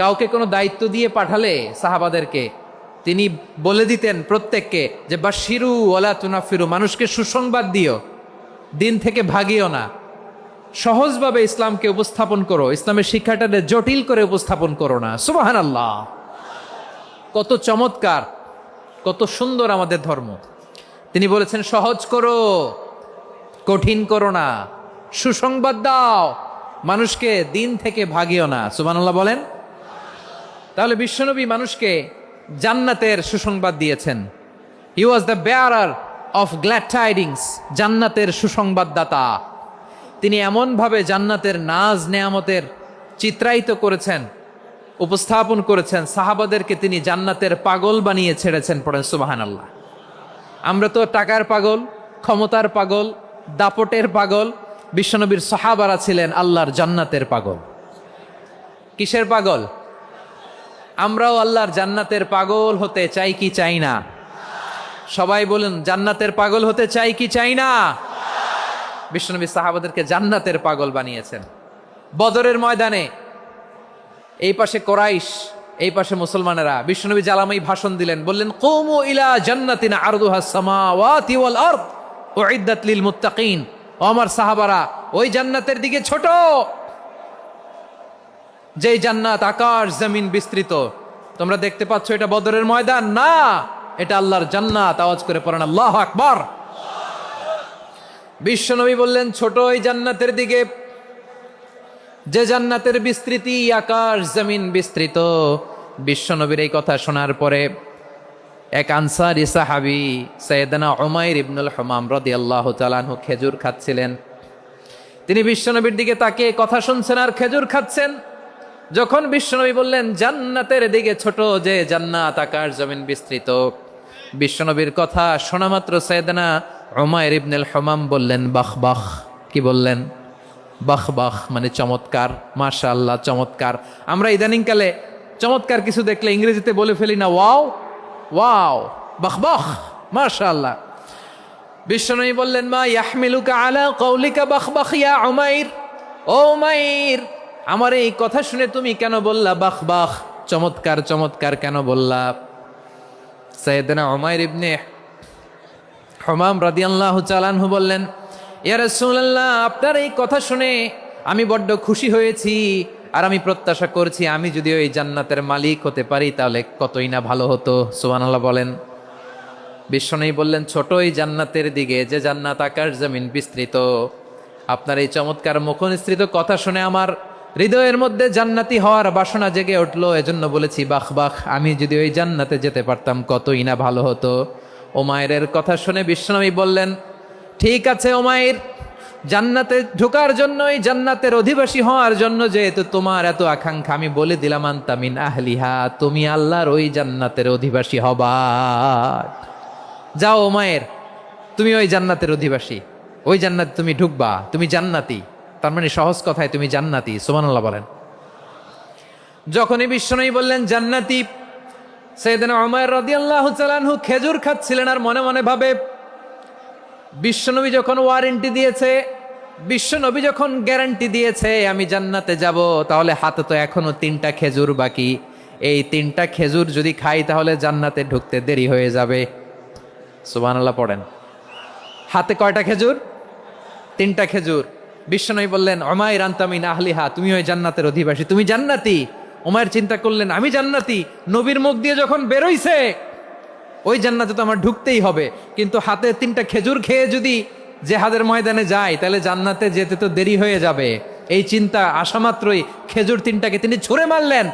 কাউকে কোনো দায়িত্ব দিয়ে পাঠালে সাহাবাদেরকে তিনি বলে দিতেন প্রত্যেককে যে বাশশিরু ওয়ালা তুনাফিরু, মানুষকে সুসংবাদ দিও, দিন থেকে ভাগিও না। সহজভাবে ইসলামকে উপস্থাপন করো, ইসলামের শিক্ষাটাকে জটিল করে উপস্থাপন করো না। সুবহানাল্লাহ, কত চমৎকার, কত সুন্দর আমাদের ধর্ম। তিনি বলেছেন সহজ করো, কঠিন করো না, সুসংবাদ দাও, মানুষকে দিন থেকে ভাগিও না। সুবহানাল্লাহ বলেন। তাহলে বিশ্বনবী মানুষকে জান্নাতের সুসংবাদ দিয়েছেন। He was the bearer of glad tidings, জান্নাতের সুসংবাদদাতা। তিনি এমনভাবে জান্নাতের নাজ নেয়ামতের চিত্রায়িত করেছেন, উপস্থাপন করেছেন, সাহাবাদেরকে তিনি জান্নাতের পাগল বানিয়ে ছেড়েছেন। পড়েন সুবহানাল্লাহ। আমরা তো টাকার পাগল, ক্ষমতার পাগল, দাপটের পাগল। বিশ্বনবীর সাহাবারা ছিলেন আল্লাহর জান্নাতের পাগল। কিসের পাগল? আমরাও আল্লাহর জান্নাতের পাগল হতে চাই কি চাই না? সবাই বলেন, জান্নাতের পাগল হতে চাই কি চাই না? বিশ্বনবী সাহাবাদেরকে জান্নাতের পাগল বানিয়েছেন। বদরের ময়দানে এই পাশে কোরাইশ, এই পাশে মুসলমানেরা। বিশ্বনবী জ্বালাময়ী ভাষণ দিলেন, বললেন কুমু ইলা জান্নাতিন আরদুহাস সামাওয়াতি ওয়াল আরদ উইদ্দাত লিল মুত্তাকিন। ও আমার সাহাবারা, ওই জান্নাতের দিকে ছোট, যেই জান্নাত আকাশ জমিন বিস্তৃত। তোমরা দেখতে পাচ্ছ এটা বদরের ময়দান না, এটা আল্লাহর জান্নাত। আওয়াজ করে পড়েন আল্লাহু আকবার। বিশ্বনবী বললেন ছোট ওই জান্নাতের দিকে, যে জান্নাতের বিস্তৃতি আকাশ জমিন বিস্তৃত। বিশ্বনবীর এই কথা শোনার পরে এক আনসারী সাহাবী সাইয়েদনা উমাইর ইবনুল হুমাম রাদিয়াল্লাহু তাআলা আনহু খেজুর খাচ্ছিলেন। তিনি বিশ্বনবীর দিকে তাকিয়ে কথা শুনছেন আর খেজুর খাচ্ছেন। যখন বিশ্বনবী বললেন জান্নাতের দিকে ছোট, যে জান্নাত আকাশ জমিন বিস্তৃত, বিশ্বনবীর কথা শোনা মাত্র সাইয়েদনা উমাইর ইবনুল হুমাম বললেন বাহ বাহ। কি বললেন? বাহ বাহ, মানে চমৎকার, মাশাআল্লাহ, চমৎকার। আমরা ইদানিংকালে চমৎকার কিছু দেখলে ইংরেজিতে বলে ফেলি না, ওয়াও ওয়াও, বাহ বাহ, মাশাআল্লাহ। বিশ্বনবী বললেন মা ইয়াহমিলুকা আলা কওলিকা বাহ বাহ ইয়া উমাইর। ও উমাইর, আমার এই কথা শুনে তুমি কেন বললা বাহ বাহ, চমৎকার চমৎকার কেন বললা? সাইয়েদনা উমাইর ইবনে হুমাম রাদিয়াল্লাহু তাআলা আনহু বললেন, ইয়া রাসূলুল্লাহ, আপনার এই কথা শুনে আমি বড্ড খুশি হয়েছি, আর আমি প্রত্যাশা করছি আমি যদি ওই জান্নাতের মালিক হতে পারি তাহলে কতই না ভালো হতো। সুবহানাল্লাহ বলেন। বিশ্বনবী বললেন ছোট ওই জান্নাতের দিকে, যে জান্নাত আকাশ জমিন বিস্তৃত। আপনার এই চমৎকার মুখনিসৃত কথা শুনে আমার হৃদয়ের মধ্যে জান্নাতি হওয়ার বাসনা জেগে উঠলো, এজন্য বলেছি বাহ বাহ, আমি যদি ওই জান্নাতে যেতে পারতাম কতই না ভালো হতো। উমাইরের কথা শুনে বিশ্বনবী বললেন ঠিক আছে উমাইর, জান্নাতে ঢোকার জন্য, এই জান্নাতের অধিবাসী হওয়ার জন্য যেহেতু তোমার এত আকাঙ্ক্ষা, আমি বলে দিলাম আনতা মিন আহলিহা, তুমি আল্লাহর ওই জান্নাতের অধিবাসী হবা। যাও উমাইর, তুমি ওই জান্নাতের অধিবাসী, ওই জান্নাতে তুমি ঢুকবা, তুমি জান্নাতি। তার মানে সহজ কথায় তুমি জান্নাতি। সুবহানাল্লাহ বলেন। যখনই বিশ্বনবী বললেন জান্নাতি, সাইয়েদনা উমাইর রাদিয়াল্লাহু তাআলা আনহু খেজুর খাচ্ছিলেন আর মনে মনে ভাবে বিশ্বনবী যখন ওয়ারেন্টি দিয়েছে, বিশ্বনবী যখন গ্যারান্টি দিয়েছে আমি জান্নাতে যাব, তাহলে হাতে তো এখনো 3টা খেজুর বাকি। এই 3টা খেজুর যদি খাই তাহলে জান্নাতে ঢুকতে দেরি হয়ে যাবে। সুবহানাল্লাহ পড়েন। হাতে কয়টা খেজুর? 3টা খেজুর। বিশ্বনবী বললেন উমাইর আনতা মিন আহলিহা, তুমি ওই জান্নাতের অধিবাসী, তুমি জান্নাতি। উমাইর চিন্তা করলেন আমি জান্নাতি, নবীর মুখ দিয়ে যখন বেরোইছে ওই জান্নাতে তো আমার ঢুকতেই হবে, কিন্তু হাতে 3টা খেজুর খেয়ে যদি জেহাদের ময়দানে যায় তাহলে জান্নাতে যেতে তো দেরি হয়ে যাবে। এই চিন্তা আসা মাত্রই খেজুর 3টাকে তিনি ছুঁড়ে মারলেন,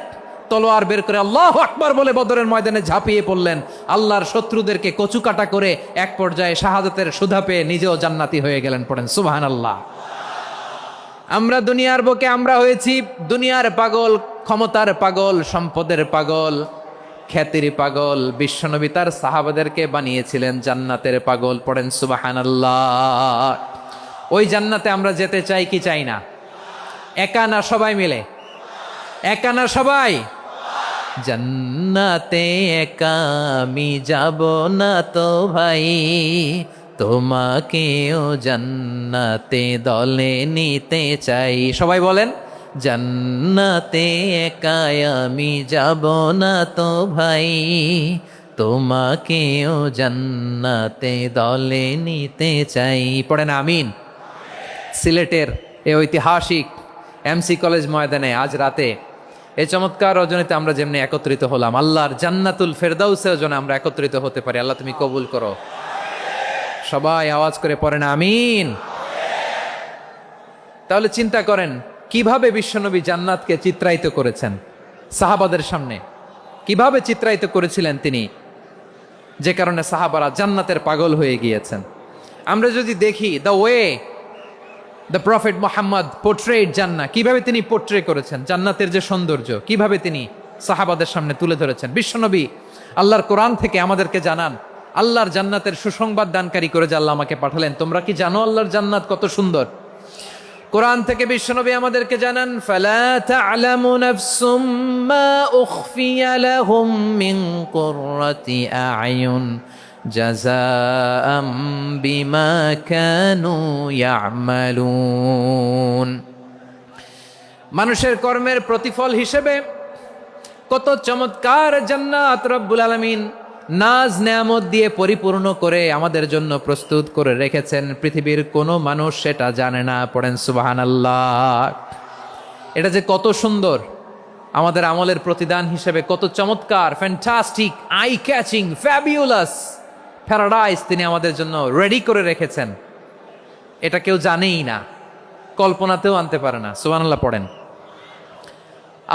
তলোয়ার বের করে আল্লাহু আকবার বলে বদরের ময়দানে ঝাঁপিয়ে পড়লেন। আল্লাহর শত্রুদেরকে কচুকাটা করে এক পর্যায়ে শাহাদাতের সুধা পেয়ে নিজেও জান্নাতি হয়ে গেলেন। পড়েন সুবহানাল্লাহ। আমরা দুনিয়ার বুকে আমরা হয়েছি দুনিয়ার পাগল, ক্ষমতার পাগল, সম্পদের পাগল, খ্যাতির পাগল। বিশ্বনবী তার সাহাবাদেরকে বানিয়েছিলেন জান্নাতের পাগল। পড়েন সুবহানাল্লাহ। ওই জান্নাতে আমরা যেতে চাই কি চাই না? একা না সবাই মিলে? একা না সবাই? জান্নাতে একা আমি যাব না তো ভাই, তোমাকেও জান্নাতে দলে নিতে চাই। সবাই বলেন জান্নাতে একা আমি যাব না তো ভাই, তোমাকেও জান্নাতে দলে নিতে চাই। পড়েন আমিন। সিলেটের এই ঐতিহাসিক এমসি কলেজ ময়দানে আজ রাতে এই চমৎকার রজনীতে আমরা যেমনি একত্রিত হলাম, আল্লাহর জান্নাতুল ফেরদাউসের জন্য আমরা একত্রিত হতে পারি। আল্লাহ তুমি কবুল করো। সবাই আওয়াজ করে পড়েন আমিন। তাহলে চিন্তা করেন কিভাবে বিশ্বনবী জান্নাতকে চিত্রায়িত করেছেন সাহাবাদের সামনে, কিভাবে চিত্রায়িত করেছিলেন তিনি, যে কারণে সাহাবারা জান্নাতের পাগল হয়ে গিয়েছেন। আমরা যদি দেখি the way the prophet Muhammad portrait জান্নাত, কিভাবে তিনি পোর্ট্রে করেছেন জান্নাতের যে সৌন্দর্য, কিভাবে তিনি সাহাবাদের সামনে তুলে ধরেছেন। বিশ্বনবী আল্লাহর কোরআন থেকে আমাদেরকে জানান আল্লাহর জান্নাতের সুসংবাদ দানকারী করে যে আল্লাহ আমাকে পাঠালেন। তোমরা কি জানো আল্লাহর জান্নাত কত সুন্দর? কোরআন থেকে বিশ্বনবী আমাদেরকে জানান ফালা তা'লামু নাফসুম মা উখফিয়া লাহুম মিন কুররাতি আ'য়ুন জাযাআম বিমা কানু ইয়া'মালুন। মানুষের কর্মের প্রতিফল হিসেবে কত চমৎকার জান্নাত রব্বুল আলামিন নাজ নেয়ামত দিয়ে পরিপূর্ণ করে আমাদের জন্য প্রস্তুত করে রেখেছেন। পৃথিবীর কোনো মানুষ সেটা জানে না। পড়েন সুবহানাল্লাহ। এটা যে কত সুন্দর, আমাদের আমলের প্রতিদান হিসেবে কত চমৎকার, fantastic, eye catching, fabulous paradise তিনি আমাদের জন্য রেডি করে রেখেছেন। এটা কেউ জানেই না, কল্পনাতেও আনতে পারে না। সুবহানাল্লাহ পড়েন।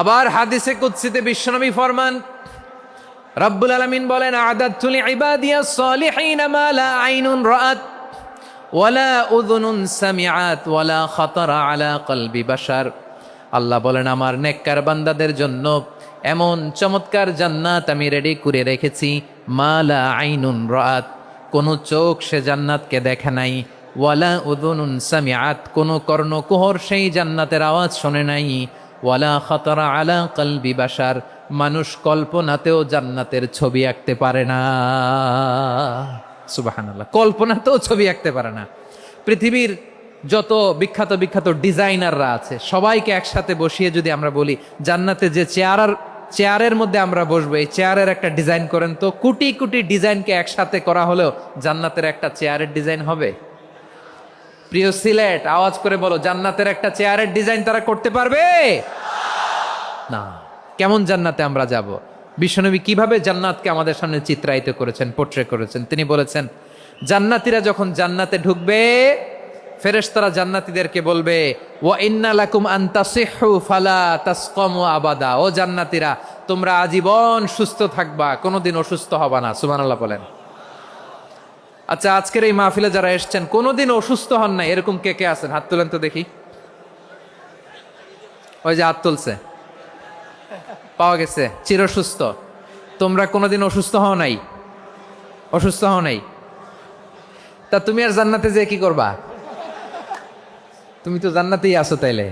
আবার হাদিসে কুদসিতে বিশ্বনবী ফরমান, রব্বুল আলামিন বলেন আ'দাতু লিইবাদিয়াস সালিহিনা মা লা আইনুন রাআত ওয়ালা উযুনুন সামিআত ওয়ালা খাতারা আলা কলবি বাশার। আল্লাহ বলেন আমার নেককার বান্দাদের জন্য এমন চমৎকার জান্নাত আমি রেডি করে রেখেছি, মা লা আইনুন রাআত, কোন চোখ সে জান্নাতকে দেখে নাই, ওয়ালা উযুনুন সামিআত, কোন কর্ণকুহর সেই জান্নাতের আওয়াজ শোনে নাই, ওয়ালা খাতারা আলা কলবি বাশার, মানুষ কল্পনাতেও জান্নাতের ছবি আঁকতে পারে না। সুবহানাল্লাহ, কল্পনাতেও ছবি আঁকতে পারে না। পৃথিবীর যত বিখ্যাত বিখ্যাত ডিজাইনাররা আছে সবাইকে একসাথে বসিয়ে যদি আমরা বলি জান্নাতে যে চেয়ারের মধ্যে আমরা বসবো, এই চেয়ারের একটা ডিজাইন করেন তো, কোটি কোটি ডিজাইনকে একসাথে করা হলেও জান্নাতের একটা চেয়ারের ডিজাইন হবে? প্রিয় সিলেট, আওয়াজ করে বলো, জান্নাতের একটা চেয়ারের ডিজাইন তারা করতে পারবে না। কেমন জান্নাতে আমরা যাব? বিশ্বনবী কিভাবে জান্নাতকে আমাদের সামনে চিত্রায়িত করেছেন, পোর্ট্রে করেছেন। তিনি বলেছেন জান্নাতীরা যখন জান্নাতে ঢুকবে ফেরেশতারা জান্নাতীদেরকে বলবে ওয়া ইন্না লাকুম আন তাসিহু ফালা তাসকামু আবাদা, ও জান্নাতীরা তোমরা আজীবন সুস্থ থাকবা, কোনোদিন অসুস্থ হবা না। সুবহানাল্লাহ বলেন। আচ্ছা, আজকের এই মাহফিলে যারা এসেছেন কোনোদিন অসুস্থ হন নাই এরকম কে কে আছেন? হাত তুলেন তো দেখি। ওই যে হাত তুলছে, পাওয়া গেছে, চিরসুস্থ। তোমরা কোনোদিন অসুস্থ হও নাই? অসুস্থ হও নাই? তা তুমি আর জান্নাতে যে কি করবা? তুমি তো জান্নাতেই আছো। তাইলে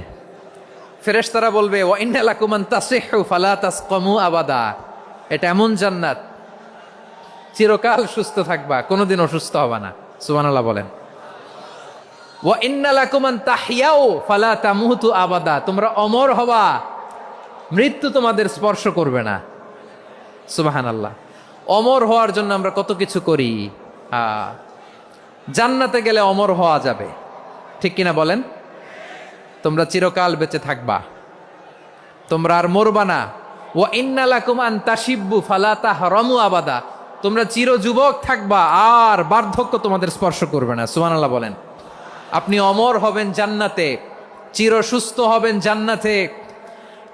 ফেরেশতারা বলবে ওয়া ইন্না লাকুম আন তাসিহু ফালা তাসকামু আবাদা, এটা এমন জান্নাত চিরকাল সুস্থ থাকবা, কোনোদিন অসুস্থ হবা না। সুবহানাল্লাহ বলেন। ওয়া ইন্না লাকুম আন তাহইয়াও ফালা তামুতু আবাদা, তোমরা অমর হবা, মৃত্যু তোমাদের স্পর্শ করবে না। সুবহানাল্লাহ। অমর হওয়ার জন্য আমরা কত কিছু করি। জান্নাতে গেলে অমর হওয়া যাবে, ঠিক কিনা বলেন? তোমরা চিরকাল বেঁচে থাকবা, তোমরা আর মরবা না। ওয়া ইন্না লাকুম আন তাশিব্বু ফালা তাহরামু আবাদা, তোমরা চির যুবক থাকবা, আর বার্ধক্য তোমাদের স্পর্শ করবে না। সুবহানাল্লাহ বলেন। আপনি অমর হবেন জান্নাতে, চির সুস্থ হবেন জান্নাতে।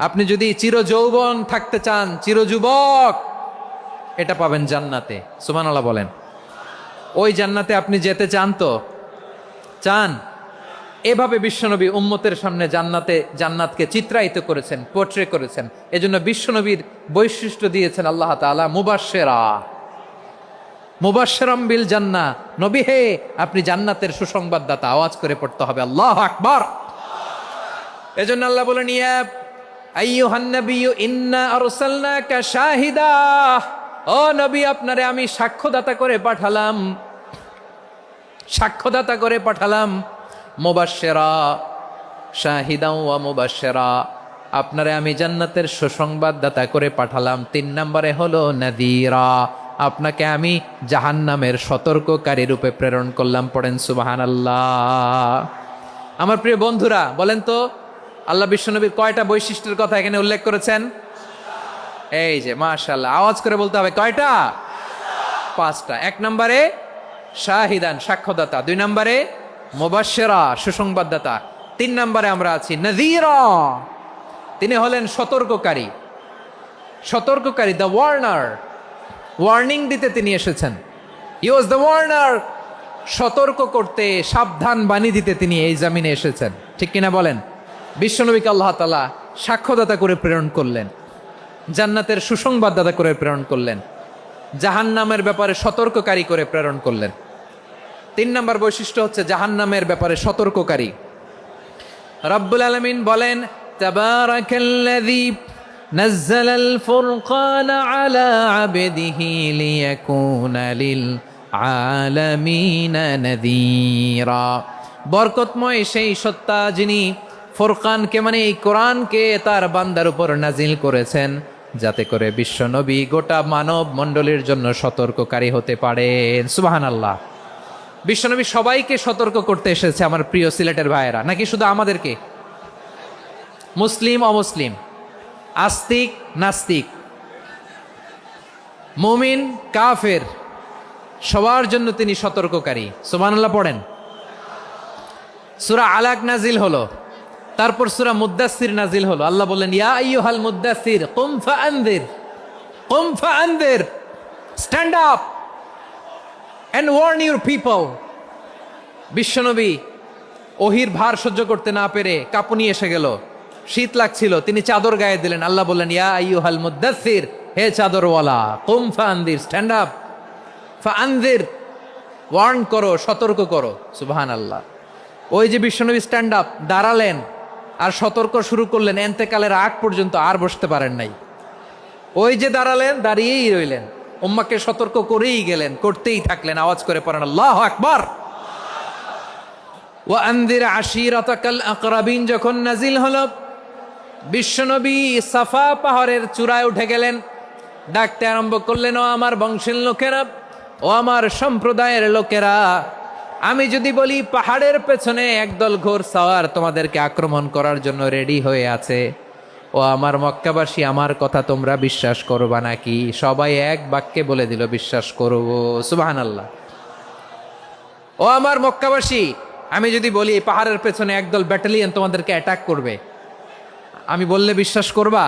আপনি যদি চির যৌবন থাকতে চান, চির যুবক, এটা পাবেন জান্নাতে। সুবহানাল্লাহ বলেন। ওই জান্নাতে আপনি যেতে চান তো? চান? এভাবে বিশ্বনবী উম্মতের সামনে জান্নাতকে চিত্রায়িত করেছেন, পোর্ট্রে করেছেন। এজন্য বিশ্বনবীর বৈশিষ্ট্য দিয়েছেন আল্লাহ তাআলা মুবাশশিরাম বিল জান্নাহ। নবী হে, আপনি জান্নাতের সুসংবাদদাতা। আওয়াজ করে পড়তে হবে আল্লাহু আকবার। এজন্য আল্লাহ বলেন, ইয়া আইয়ুহান নাবিয়্যু ইন্না আরসালনাকা শাহিদা, ও নবী, আপনারে আমি সাক্ষ্যদাতা করে পাঠালাম, সাক্ষ্যদাতা করে পাঠালাম। মুবাশশিরা, শাহিদা ওয়া মুবাশশিরা, আপনারে আমি জান্নাতের সুসংবাদদাতা করে পাঠালাম। 3 নম্বরে হলো নাযীরা, আপনাকে আমি জাহান্নামের সতর্ককারী রূপে প্রেরণ করলাম। পড়েন সুবহানাল্লাহ। আমার প্রিয় বন্ধুরা, বলেন তো আল্লাহ বিশ্বনবীর কয়টা বৈশিষ্ট্যের কথা এখানে উল্লেখ করেছেন? এই যে মাশাআল্লাহ, আওয়াজ করে বলতে হবে, কয়টা? 5টা। 1 নম্বরে শাহিদান, সাক্ষ্যদাতা। 2 নম্বরে মুবাশশিরা, সুসংবাদদাতা। 3 নম্বরে আমরা আছি নাযীরা, তিনি হলেন সতর্ককারী। সতর্ককারী, দ্য ওয়ার্নার, ওয়ার্নিং দিতে তিনি এসেছেন। হি ওয়াজ দ্য ওয়ার্নার, সতর্ক করতে, সাবধান বাণী দিতে তিনি এই জামিনে এসেছেন, ঠিক কিনা বলেন? বিশ্বনবীকে আল্লাহ তাআলা সাক্ষ্যদাতা করে প্রেরণ করলেন, জান্নাতের সুসংবাদদাতা করে প্রেরণ করলেন, জাহান্নামের ব্যাপারে সতর্ককারী করে প্রেরণ করলেন। 3 নম্বর বৈশিষ্ট্য হচ্ছে জাহান্নামের ব্যাপারে সতর্ককারী। রব্বুল আলামিন বলেন, তাবারাকাল্লাযী নাযালাল ফুরকানা আলা আবদিহি লিয়াকুনা লিল আলামিনা নাযীরা, বরকতময় সেই সত্তা যিনি ফুরকানকে, মানে এই কোরআনকে তার বান্দার উপর নাজিল করেছেন, যাতে করে বিশ্বনবী গোটা মানব মণ্ডলীর জন্য সতর্ককারী হতে পারেন। সুবহানাল্লাহ। বিশ্বনবী সবাইকে সতর্ক করতে এসেছে, আমার প্রিয় সিলেটের ভাইয়েরা, নাকি শুধু আমাদেরকে? মুসলিম অমুসলিম, আস্তিক নাস্তিক, মুমিন কাফের, সবার জন্য তিনি সতর্ককারী। সুবহানাল্লাহ পড়েন। সূরা আলাক নাজিল হলো, তারপর সূরা মুদ্দাসসির নাজিল হলো। আল্লাহ বললেন, ইয়া আইয়ুহাল মুদ্দাসসির কুম ফাআনযির, কুম ফাআনযির, stand up and warn your people. বিশ্বনবী ওহির ভার সহ্য করতে না পেরে কাঁপুনি এসে গেল, শীত লাগছিল, তিনি চাদর গায়ে দিলেন। আল্লাহ বললেন, ইয়া আইয়ুহাল মুদ্দাসসির, হে চাদরওয়ালা, কুম ফাআনযির, স্ট্যান্ড আপ, ফাআনযির, ওয়ার্ন করো, সতর্ক করো। সুবহানাল্লাহ। ওই যে বিশ্বনবী স্ট্যান্ড আপ, দাঁড়ালেন আর সতর্ক শুরু করলেন, এন্তেকালের আগ পর্যন্ত আর বসতে পারেন নাই। ওই যে দাঁড়ালেন, দাঁড়িয়েই রইলেন, উম্মাকে সতর্ক করেই গেলেন, করতেই থাকলেন। আওয়াজ করে পড়েন আল্লাহু আকবার। ওয়া আনযির আশীরাতাকাল আকরাবিন যখন নাজিল হলো, বিশ্বনবী সাফা পাহাড়ের চূড়ায় উঠে গেলেন, ডাকতে আরম্ভ করলেন, ও আমার বংশের লোকেরা, ও আমার সম্প্রদায়ের লোকেরা, আমি যদি বলি পাহাড়ের পেছনে একদল ঘোড়সাওয়ার তোমাদেরকে আক্রমণ করার জন্য রেডি হয়ে আছে, ও আমার মক্কাবাসী, আমার কথা তোমরা বিশ্বাস করবা নাকি? সবাই এক বাক্যে বলে দিল, বিশ্বাস করব। সুবহানাল্লাহ। ও আমার মক্কাবাসী, আমি যদি বলি পাহাড়ের পেছনে একদল ব্যাটালিয়ন তোমাদেরকে অ্যাটাক করবে, আমি বললে বিশ্বাস করবা?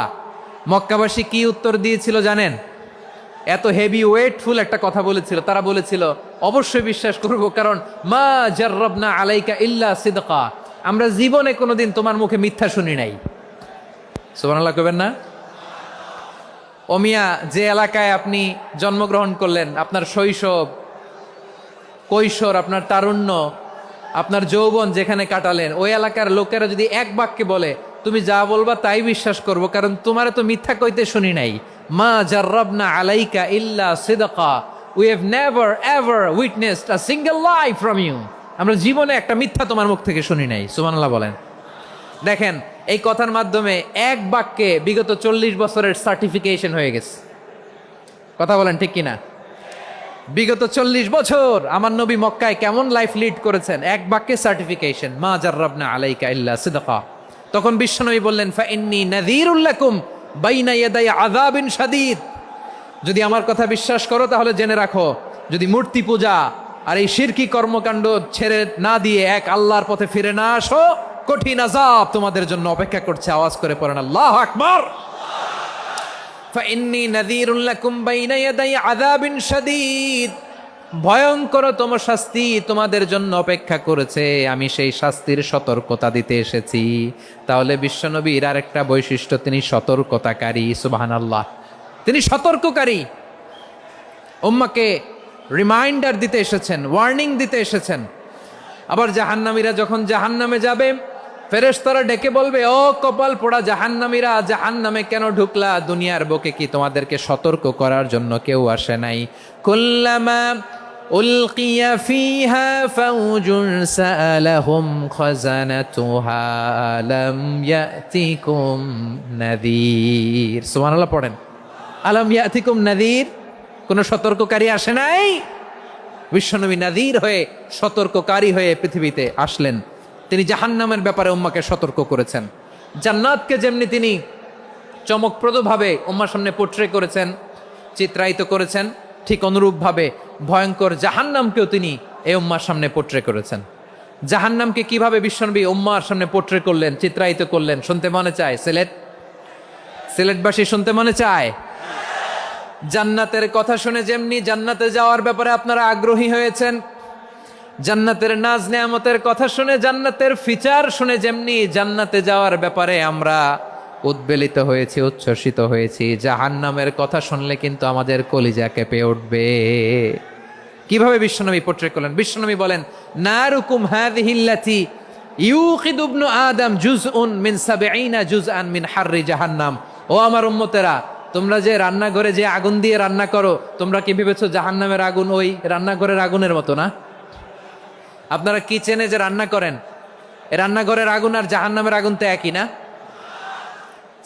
মক্কাবাসী কি উত্তর দিয়েছিল জানেন? এত হেভি ওয়েটফুল একটা কথা বলেছিল। তারা বলেছিল, অবশ্যই বিশ্বাস করব, কারণ মা জাররাবনা আলাইকা ইল্লা সিদকা, আমরা জীবনে কোনোদিন তোমার মুখে মিথ্যা শুনি নাই। সুবহানাল্লাহ কইবেন না? ও মিয়া, যে এলাকায় আপনি জন্মগ্রহণ করলেন, আপনার শৈশব, কৈশোর, আপনার তারুণ্য, আপনার যৌবন যেখানে কাটালেন, ওই এলাকার লোকেরা যদি এক বাক্যে বলে, তুমি যা বলবা তাই বিশ্বাস করব, কারণ তোমার তো মিথ্যা কইতে শুনি নাই। মা জাররাবনা আলাইকা ইল্লা সিদকা, we have never ever witnessed a single lie from you. আমরা জীবনে একটা মিথ্যা তোমার মুখ থেকে শুনি নাই, সুবহানাল্লাহ বলেন। দেখেন এই কথার মাধ্যমে এক বাক্যে বিগত 40 বছরের সার্টিফিকেশন হয়ে গেছে। কথা বলেন ঠিক কিনা? বিগত 40 বছর আমার নবী মক্কায় কেমন লাইফ লিড করেছেন, এক বাক্যে সার্টিফিকেশন, মা জাররাবনা আলাইকা ইল্লা সিদকা। তখন বিশ্বনবী বললেন, ফা ইন্নী নাযীরুল লাকুম বাইনা ইয়াদাই আযাবিন শাদীদ। যদি আমার কথা বিশ্বাস করো তাহলে জেনে রাখো, যদি মূর্তি পূজা আর এই শিরকি কর্মকাণ্ড ছেড়ে না দিয়ে এক আল্লাহর পথে ফিরে না আসো, কঠিন আযাব তোমাদের জন্য অপেক্ষা করছে। আওয়াজ করে পড়েন আল্লাহু আকবার। ফাইন্নী নাযীরুল লাকুম বাইনা ইয়াদাই আযাবিন শাদীদ। ভয়ঙ্করতম শাস্তি তোমাদের জন্য অপেক্ষা করেছে, আমি সেই শাস্তির সতর্কতা দিতে এসেছি। তাহলে বিশ্বনবীর আরেকটা বৈশিষ্ট্য, তিনি সতর্কতাকারী। সুবহানাল্লাহ, তিনি সতর্ককারী। উম্মাকে রিমাইন্ডার দিতে এসেছেন, ওয়ার্নিং দিতে এসেছেন। আবার জাহান্নামীরা যখন জাহান্নামে যাবে, ফেরেশতারা ডেকে বলবে, ও কপাল পোড়া জাহান্নামীরা, জাহান্নামে কেন ঢুকলা? দুনিয়ার বুকে কি তোমাদেরকে সতর্ক করার জন্য কেউ আসে নাই? কুল্লামা উলকিয়া ফিহা ফাউজুন সাআলাহুম খাজানাতুহা আলাম ইয়াতিকুম নাযীর। সুবহানাল্লাহ পড়েন, আলাম ইয়াতিকুম নাযীর। কোন সতর্ককারী আসে নাই? বিশ্বনবী নাযীর হয়ে, সতর্ককারী হয়ে পৃথিবীতে আসলেন। তিনি জাহান্নামের ব্যাপারে উম্মাকে সতর্ক করেছেন। জান্নাতকে যেমনি তিনি চমকপ্রদভাবে উম্মার সামনে পোট্রে করেছেন, চিত্রায়িত করেছেন, ঠিক অনুরূপভাবে ভয়ঙ্কর জাহান্নামকেও তিনি এই উম্মার সামনে পোট্রে করেছেন। জাহান্নামকে কিভাবে বিশ্বনবী উম্মার সামনে পোট্রে করলেন, চিত্রায়িত করলেন, শুনতে মনে চায়? সিলেটবাসী শুনতে মনে চায়? জান্নাতের কথা শুনে যেমনি জান্নাতে যাওয়ার ব্যাপারে আপনারা আগ্রহী হয়েছেন, জান্নাতের নাজ নেয়ামতের কথা শুনে, জান্নাতের ফিচার শুনে যেমনি জান্নাতে যাওয়ার ব্যাপারে আমরা উদ্বেলিত হয়েছি, উচ্ছ্বসিত হয়েছি, জাহান্নামের কথা শুনলে কিন্তু আমাদের কলিজা কেঁপে উঠবে। কিভাবে বিশ্বনবী পোট্রে করলেন? বিশ্বনবী বলেন, নারুকুম হাযিহিল্লাতী ইউকিদু ইবনু আদম জুজউন মিন ৭০ জুজআন মিন হাররি জাহান্নাম। ও আমার উম্মতেরা, তোমরা যে রান্নাঘরে যে আগুন দিয়ে রান্না করো, তোমরা কি ভেবেছো জাহান্নামের আগুন ওই রান্নাঘরের আগুনের মতো না? আপনারা কিচেনে যে রান্না করেন, রান্নাঘরের আগুন আর জাহান্নামের আগুন তো একই না?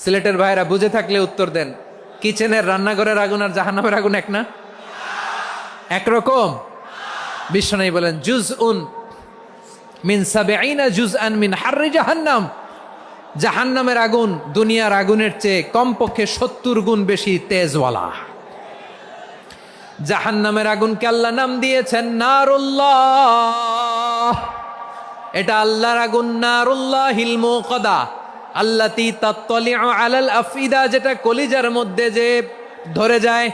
সিলেটের ভাইরা বুঝে থাকলে উত্তর দেন, কিচেনের রান্নাঘরের আগুন আর জাহান্নামের আগুন এক না? একরকম? বিশ্বনবী বলেন, জুজউন মিন ৭০ জুজআন মিন হাররি জাহান্নাম। জাহান্নামের আগুন দুনিয়ার আগুনের চেয়ে কমপক্ষে ৭০ গুণ বেশি তেজওয়ালা। জাহান্নামের আগুনকে আল্লাহ নাম দিয়েছেন নারুল্লাহ। এটা আল্লাহর আগুন, নারুল্লাহিল মুকাদা আল্লাতী তাত্তালিউ আলাল আফইদা, যেটা কলিজার মধ্যে যে ধরে যায়।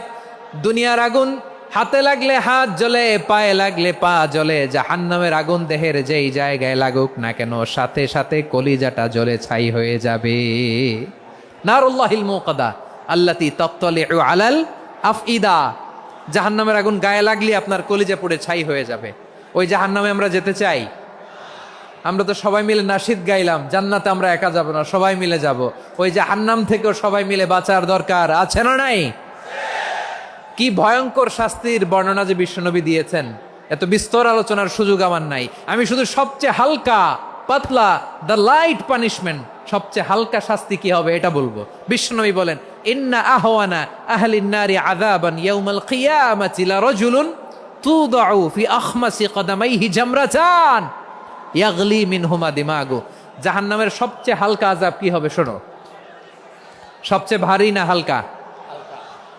দুনিয়ার আগুন হাতে লাগলে হাত জ্বলে, পায়ে লাগলে পা জ্বলে। জাহান্নামের আগুন দেহের যেই জায়গায় লাগুক না কেন, সাথে সাথে কলিজাটা জ্বলে ছাই হয়ে যাবে। নারুল্লাহিল মুকাদা আল্লাতী তাত্তালিউ আলাল আফইদা। জাহান্নামের আগুন গায়ে লাগলে আপনার কলিজা পুড়ে ছাই হয়ে যাবে। ওই জাহান্নামে আমরা যেতে চাই? আমরা তো সবাই মিলে নাশিদ গাইলাম, জান্নাতে আমরা একা যাব না, সবাই মিলে যাব। ওই জাহান্নাম থেকেও সবাই মিলে বাঁচার দরকার আছে না নাই? কি ভয়ঙ্কর শাস্তির বর্ণনা যে বিশ্বনবী দিয়েছেন, এত বিস্তর আলোচনার সুযোগ আমার নাই। আমি শুধু সবচেয়ে হালকা পাতলা, দ্য লাইট পানিশমেন্ট, সবচেয়ে হালকা শাস্তি কি হবে এটা বলবো। বিশ্বনবী বলেন, ইন্না আহওয়ানা আহলিন নারি আযাবান ইয়াউমাল কিয়ামাতি লারাজুলুন তুদাউ ফি আখমাসি কদামাইহি জামরাতান ইয়াগলি মিনহুমা দিমাগু। জাহান্নামের সবচেয়ে হালকা আযাব কি হবে শোনো। সবচেয়ে ভারী না হালকা?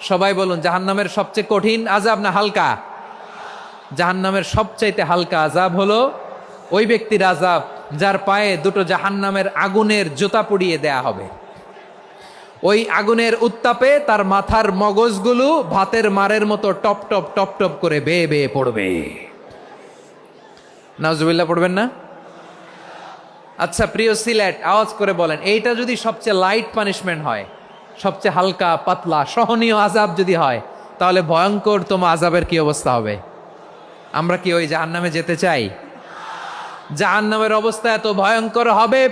সবাই বলুন, জাহান্নামের সবচেয়ে কঠিন আযাব না হালকা? জাহান্নামের সবচাইতে হালকা আযাব হলো ওই ব্যক্তির আযাব যার পায়ে দুটো জাহান্নামের আগুনের জুতা পুড়িয়ে দেয়া হবে। ওই আগুনের উত্তাপে তার মাথার মগজগুলো ভাতের মারের মতো টপ টপ টপ টপ করে বেয়ে বেয়ে পড়বে। নাউজুবিল্লাহ পড়বেন না? আচ্ছা প্রিয় সিলেট, আওয়াজ করে বলেন, এইটা যদি সবচেয়ে লাইট পানিশমেন্ট হয়, সবচেয়ে হালকা পাতলা সহনীয় আযাব যদি হয়, তাহলে ভয়ঙ্করতম আযাবের কি অবস্থা হবে? আমরা কি ওই জাহান্নামে যেতে চাই? জাহান্নামের অবস্থা এত ভয়ঙ্কর হবে,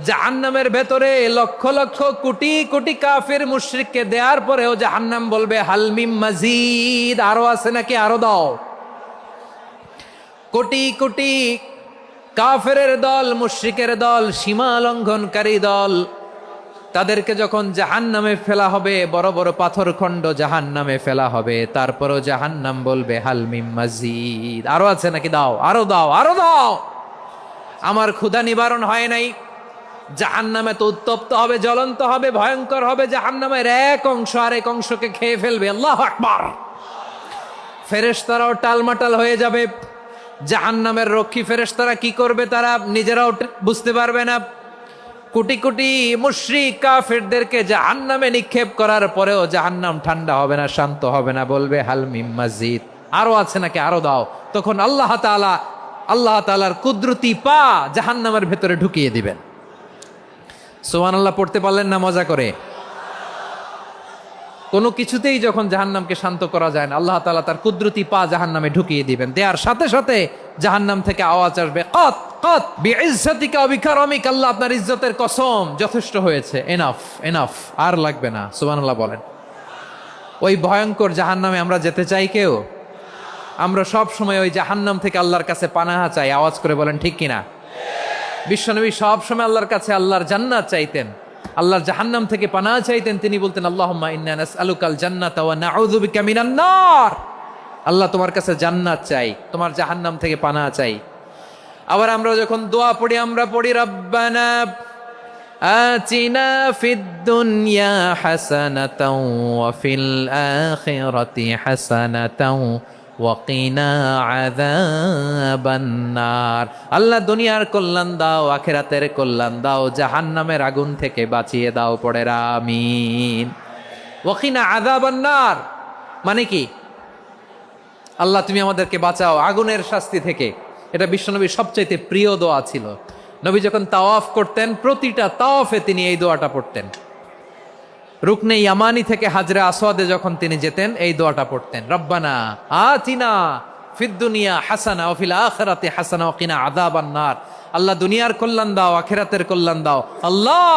জাহান্নামের ভেতরে লক্ষ লক্ষ কোটি কোটি কাফির মুশরিককে দেওয়ার পরেও জাহান্নাম বলবে হাল মিম মাজিদ, আরো আছে নাকি, আরো দাও। কোটি কোটি কাফেরের দল, মুশরিকের দল, সীমা লঙ্ঘনকারী দল, তাদেরকে যখন জাহান্নামে ফেলা হবে, বড় বড় পাথরখণ্ড জাহান্নামে ফেলা হবে, তারপরও জাহান্নাম বলবে হাল মিম মাজিদ, আরো আছে নাকি, দাও, আরো দাও, আরো দাও। আমার ক্ষুধা নিবারণ হয় নাই। জাহান্নামে তো উত্তপ্ত হবে, জ্বলন্ত হবে, ভয়ঙ্কর হবে। জাহান্নামের এক অংশ আরেক অংশকে খেয়ে ফেলবে। আল্লাহু আকবার। ফেরেশতারাও টালমাটাল হয়ে যাবে। জাহান্নামের রক্ষী ফেরেশতারা কি করবে তারা নিজেরাও বুঝতে পারবে না। কোটি কোটি মুশরিক কাফেরদেরকে জাহান্নামে নিক্ষেপ করার পরেও জাহান্নাম ঠান্ডা হবে না, শান্ত হবে না, বলবে হাল মিম মাজিদ, আরো আছে নাকি, আরো দাও। তখন আল্লাহ তাআলার কুদরতি পা জাহান্নামের ভেতরে ঢুকিয়ে দিবেন। সুবহানাল্লাহ পড়তে পারলেন না মজা করে? কোনো কিছুতেই যখন জাহান্নামকে শান্ত করা যায় না, আল্লাহ তাআলা তার কুদরতি পা জাহান্নামে ঢুকিয়ে দিবেন। দেওয়ার সাথে সাথে জাহান্নাম থেকে আওয়াজ আসবে, কত কত বিইজ্জাতিকা ওয়া বিকারামিকা, আল্লাহ আপনার ইজ্জতের কসম, যথেষ্ট হয়েছে, এনাফ এনাফ, আর লাগবে না। সুবহানাল্লাহ বলেন। ওই ভয়ঙ্কর জাহান্নামে আমরা যেতে চাই কেউ? আমরা সব সময় ওই জাহান্নাম থেকে আল্লাহর কাছে পানাহা চাই। আওয়াজ করে বলেন ঠিক কিনা? বিশ্বনবী সব সময় আল্লাহর কাছে আল্লাহর জান্নাত চাইতেন, আল্লাহর জাহান্নাম থেকে পানাহা চাইতেন। তিনি বলতেন আল্লাহুম্মা ইন্না নাসআলুকাল জান্নাতা ওয়া নাউযু বিকা মিনান নার। আল্লাহ তোমার কাছে জান্নাত চাই, তোমার জাহান্নাম থেকে পানাহা চাই। আবার আমরা যখন দোয়া পড়ি, আমরা পড়ি রব্বানা আতিনা ফিদ দুনিয়া হাসানাতাও ওয়া ফিল আখিরাতি হাসানাতাও ওয়া কিনা আযাবান নার। আল্লাহ দুনিয়ার কল্যাণ দাও, আখিরাতের কল্যাণ দাও, জাহান্নামের আগুন থেকে বাঁচিয়ে দাও। পড়ে আমিন। ওয়া কিনা আযাবান নার মানে কি? আল্লাহ তুমি আমাদেরকে বাঁচাও আগুনের শাস্তি থেকে। এটা বিশ্বনবীর সবচাইতে প্রিয় দোয়া ছিল। নবী যখন তাওয়াফ করতেন, প্রতিটা তাওয়াফে তিনি এই দোয়াটা পড়তেন। রুকনে ইয়ামানি থেকে হাজরে আসওয়াদে যখন তিনি যেতেন, এই দোয়াটা পড়তেন, রব্বানা আতিনা ফিদ দুনিয়া হাসানা ওয়া ফিল আখিরাতি হাসানা ওয়া কিনা আযাবান নার। আল্লাহ দুনিয়ার কল্যাণ দাও, আখিরাতের কল্যাণ দাও। আল্লাহ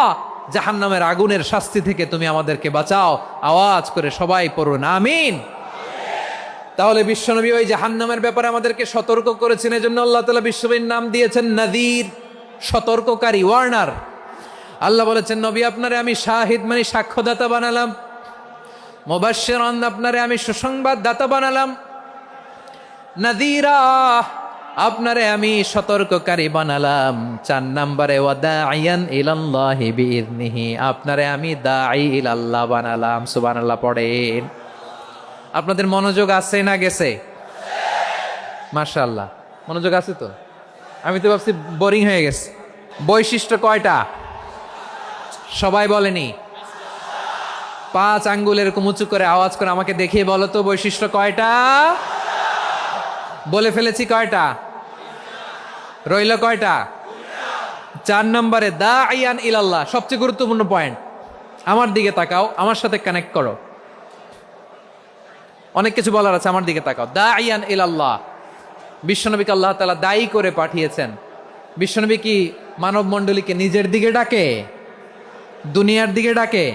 জাহান্নামের আগুনের শাস্তি থেকে তুমি আমাদেরকে বাঁচাও। আওয়াজ করে সবাই পড়ুন আমিন। তাহলে বিশ্বনবী ওই জাহান্নামের ব্যাপারে আমাদেরকে সতর্ক করেছেন। এজন্য আল্লাহ তাআলা বিশ্বনবীর নাম দিয়েছেন নাযীর, সতর্ককারী, ওয়ার্নার। আল্লাহ বলেছেন নবী আপনারে আমি শাহিদ মানে সাক্ষ্যদাতা বানালাম, মুবাশশিরান আপনারে আমি সুসংবাদ দাতা বানালাম, নাযীরা আপনারে আমি সতর্ককারী বানালাম। 4 নম্বরে ওয়া দাঈয়ান ইলাল্লাহি বিইذনিহি, আপনারে আমি দাঈ ইলাল্লাহ বানালাম। সুবহানাল্লাহ পড়েন। আপনাদের মনোযোগ আছে না গেছে? মাশাআল্লাহ মনোযোগ আছে তো। আমি তো ভাবছি বোরিং হয়ে গেছে। বৈশিষ্ট্য কয়টা সবাই বলেনি? 5 আঙ্গুল এরকম উঁচু করে আওয়াজ করে আমাকে দেখিয়ে বলো তো বৈশিষ্ট্য কয়টা? বলে ফেলেছি কয়টা? রইল কয়টা? 4 নম্বরে দাঈয়ান ইলাল্লাহ, সবচেয়ে গুরুত্বপূর্ণ পয়েন্ট। আমার দিকে তাকাও, আমার সাথে কানেক্ট করো। অনেক কিছু বলার আছে, আমার দিকে তাকাও। দাঈয়ান ইলাল্লাহ, বিশ্বনবীকে আল্লাহ তাআলা দায়ী করে পাঠিয়েছেন। বিশ্বনবী কি মানব মণ্ডলীকে নিজের দিকে ডাকে? দুনিয়ার দিকে ডাকে?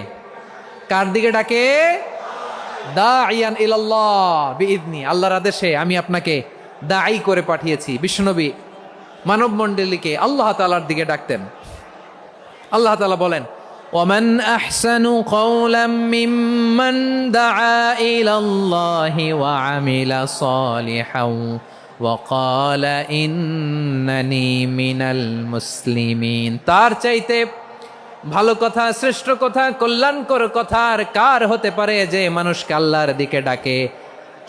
কার দিকে ডাকে? দাঈয়ান ইলাল্লাহ বিইذনি, আল্লাহর আদেশে আমি আপনাকে দায়ী করে পাঠিয়েছি। বিশ্বনবী মানব মণ্ডলীকে আল্লাহ তাআলার দিকে ডাকতেন। আল্লাহ তাআলা বলেন ومن أحسن قولا ممن دعا إلى الله وعمل صالحا وقال إنني من المسلمين। তার চাইতে ভালো কথা, শ্রেষ্ঠ কথা, কল্যাণকর কথা আর কার হতে পারে যে মানুষকে আল্লাহর দিকে ডাকে,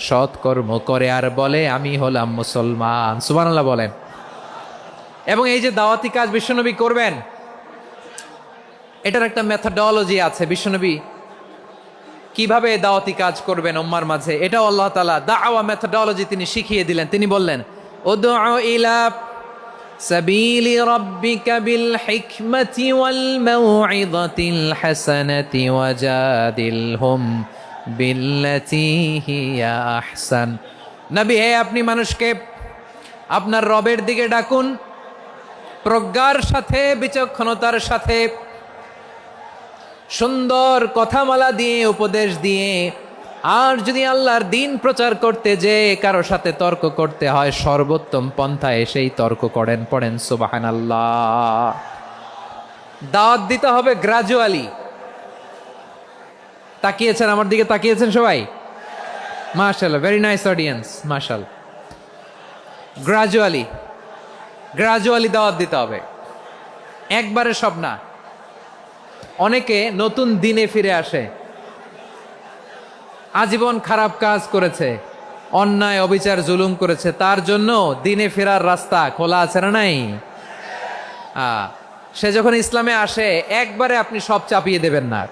সৎকর্ম করে আর বলে আমি হলাম মুসলমান। সুবহানাল্লাহ বলেন। এবং এই যে দাওয়াতি কাজ বিশ্বনবী করবেন, এটার একটা মেথডোলজি আছে। বিশ্বনবী কিভাবে দাওয়াতি কাজ করবেন উম্মার মাঝে, এটাও আল্লাহ তাআলা দাওয়া মেথডোলজি তিনি শিখিয়ে দিলেন। তিনি বললেন উদউ ইলা সাবিলি রাব্বিকা বিল হিকমাতি ওয়াল মাউইযাতিল হাসানাতি ওয়াজাদিলহুম বিল্লাতী হিয়া আহসান। নবী হে, আপনি মানুষকে আপনার রবের দিকে ডাকুন প্রজ্ঞার সাথে, বিচক্ষণতার সাথে, সুন্দর কথামালা দিয়ে, উপদেশ দিয়ে, আর যদি আল্লাহর দিন প্রচার করতে যে কারো সাথে তর্ক করতে হয়, সর্বোত্তম পন্থায় সেই তর্ক করেন। পড়েন সুবহানাল্লাহ। দাওয়াত দিতে হবে গ্রাজুয়ালি। তাকিয়েছেন আমার দিকে, তাকিয়েছেন সবাই? মাশাআল্লাহ, ভেরি নাইস অডিয়েন্স, মাশাআল্লাহ। গ্রাজুয়ালি গ্রাজুয়ালি দাওয়াত দিতে হবে, একবারে সব না। অনেকে নতুন দিনে ফিরে আসে, আজীবন খারাপ কাজ করেছে, অন্যায় অবিচার জুলুম করেছে, তার জন্য দিনে ফেরার রাস্তা খোলা আছে না নাই? সে যখন ইসলামে আসে একবারে আপনি সব চাপিয়ে দেবেন না।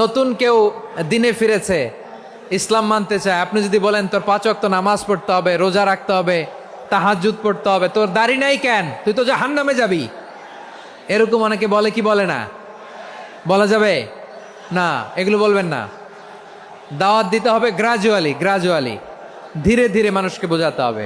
নতুন কেউ দিনে ফিরেছে, ইসলাম মানতে চায়, আপনি যদি বলেন তোর 5 ওয়াক্ত নামাজ পড়তে হবে, রোজা রাখতে হবে, তাহাজ্জুদ পড়তে হবে, তোর দাড়ি নাই কেন, তুই তো জাহান্নামে যাবি, এরকম অনেকে বলে কি বলে না? বলা যাবে না, এগুলো বলবেন না। দাওয়াত দিতে হবে গ্রাজুয়ালি, ধীরে ধীরে মানুষকে বোঝাতে হবে।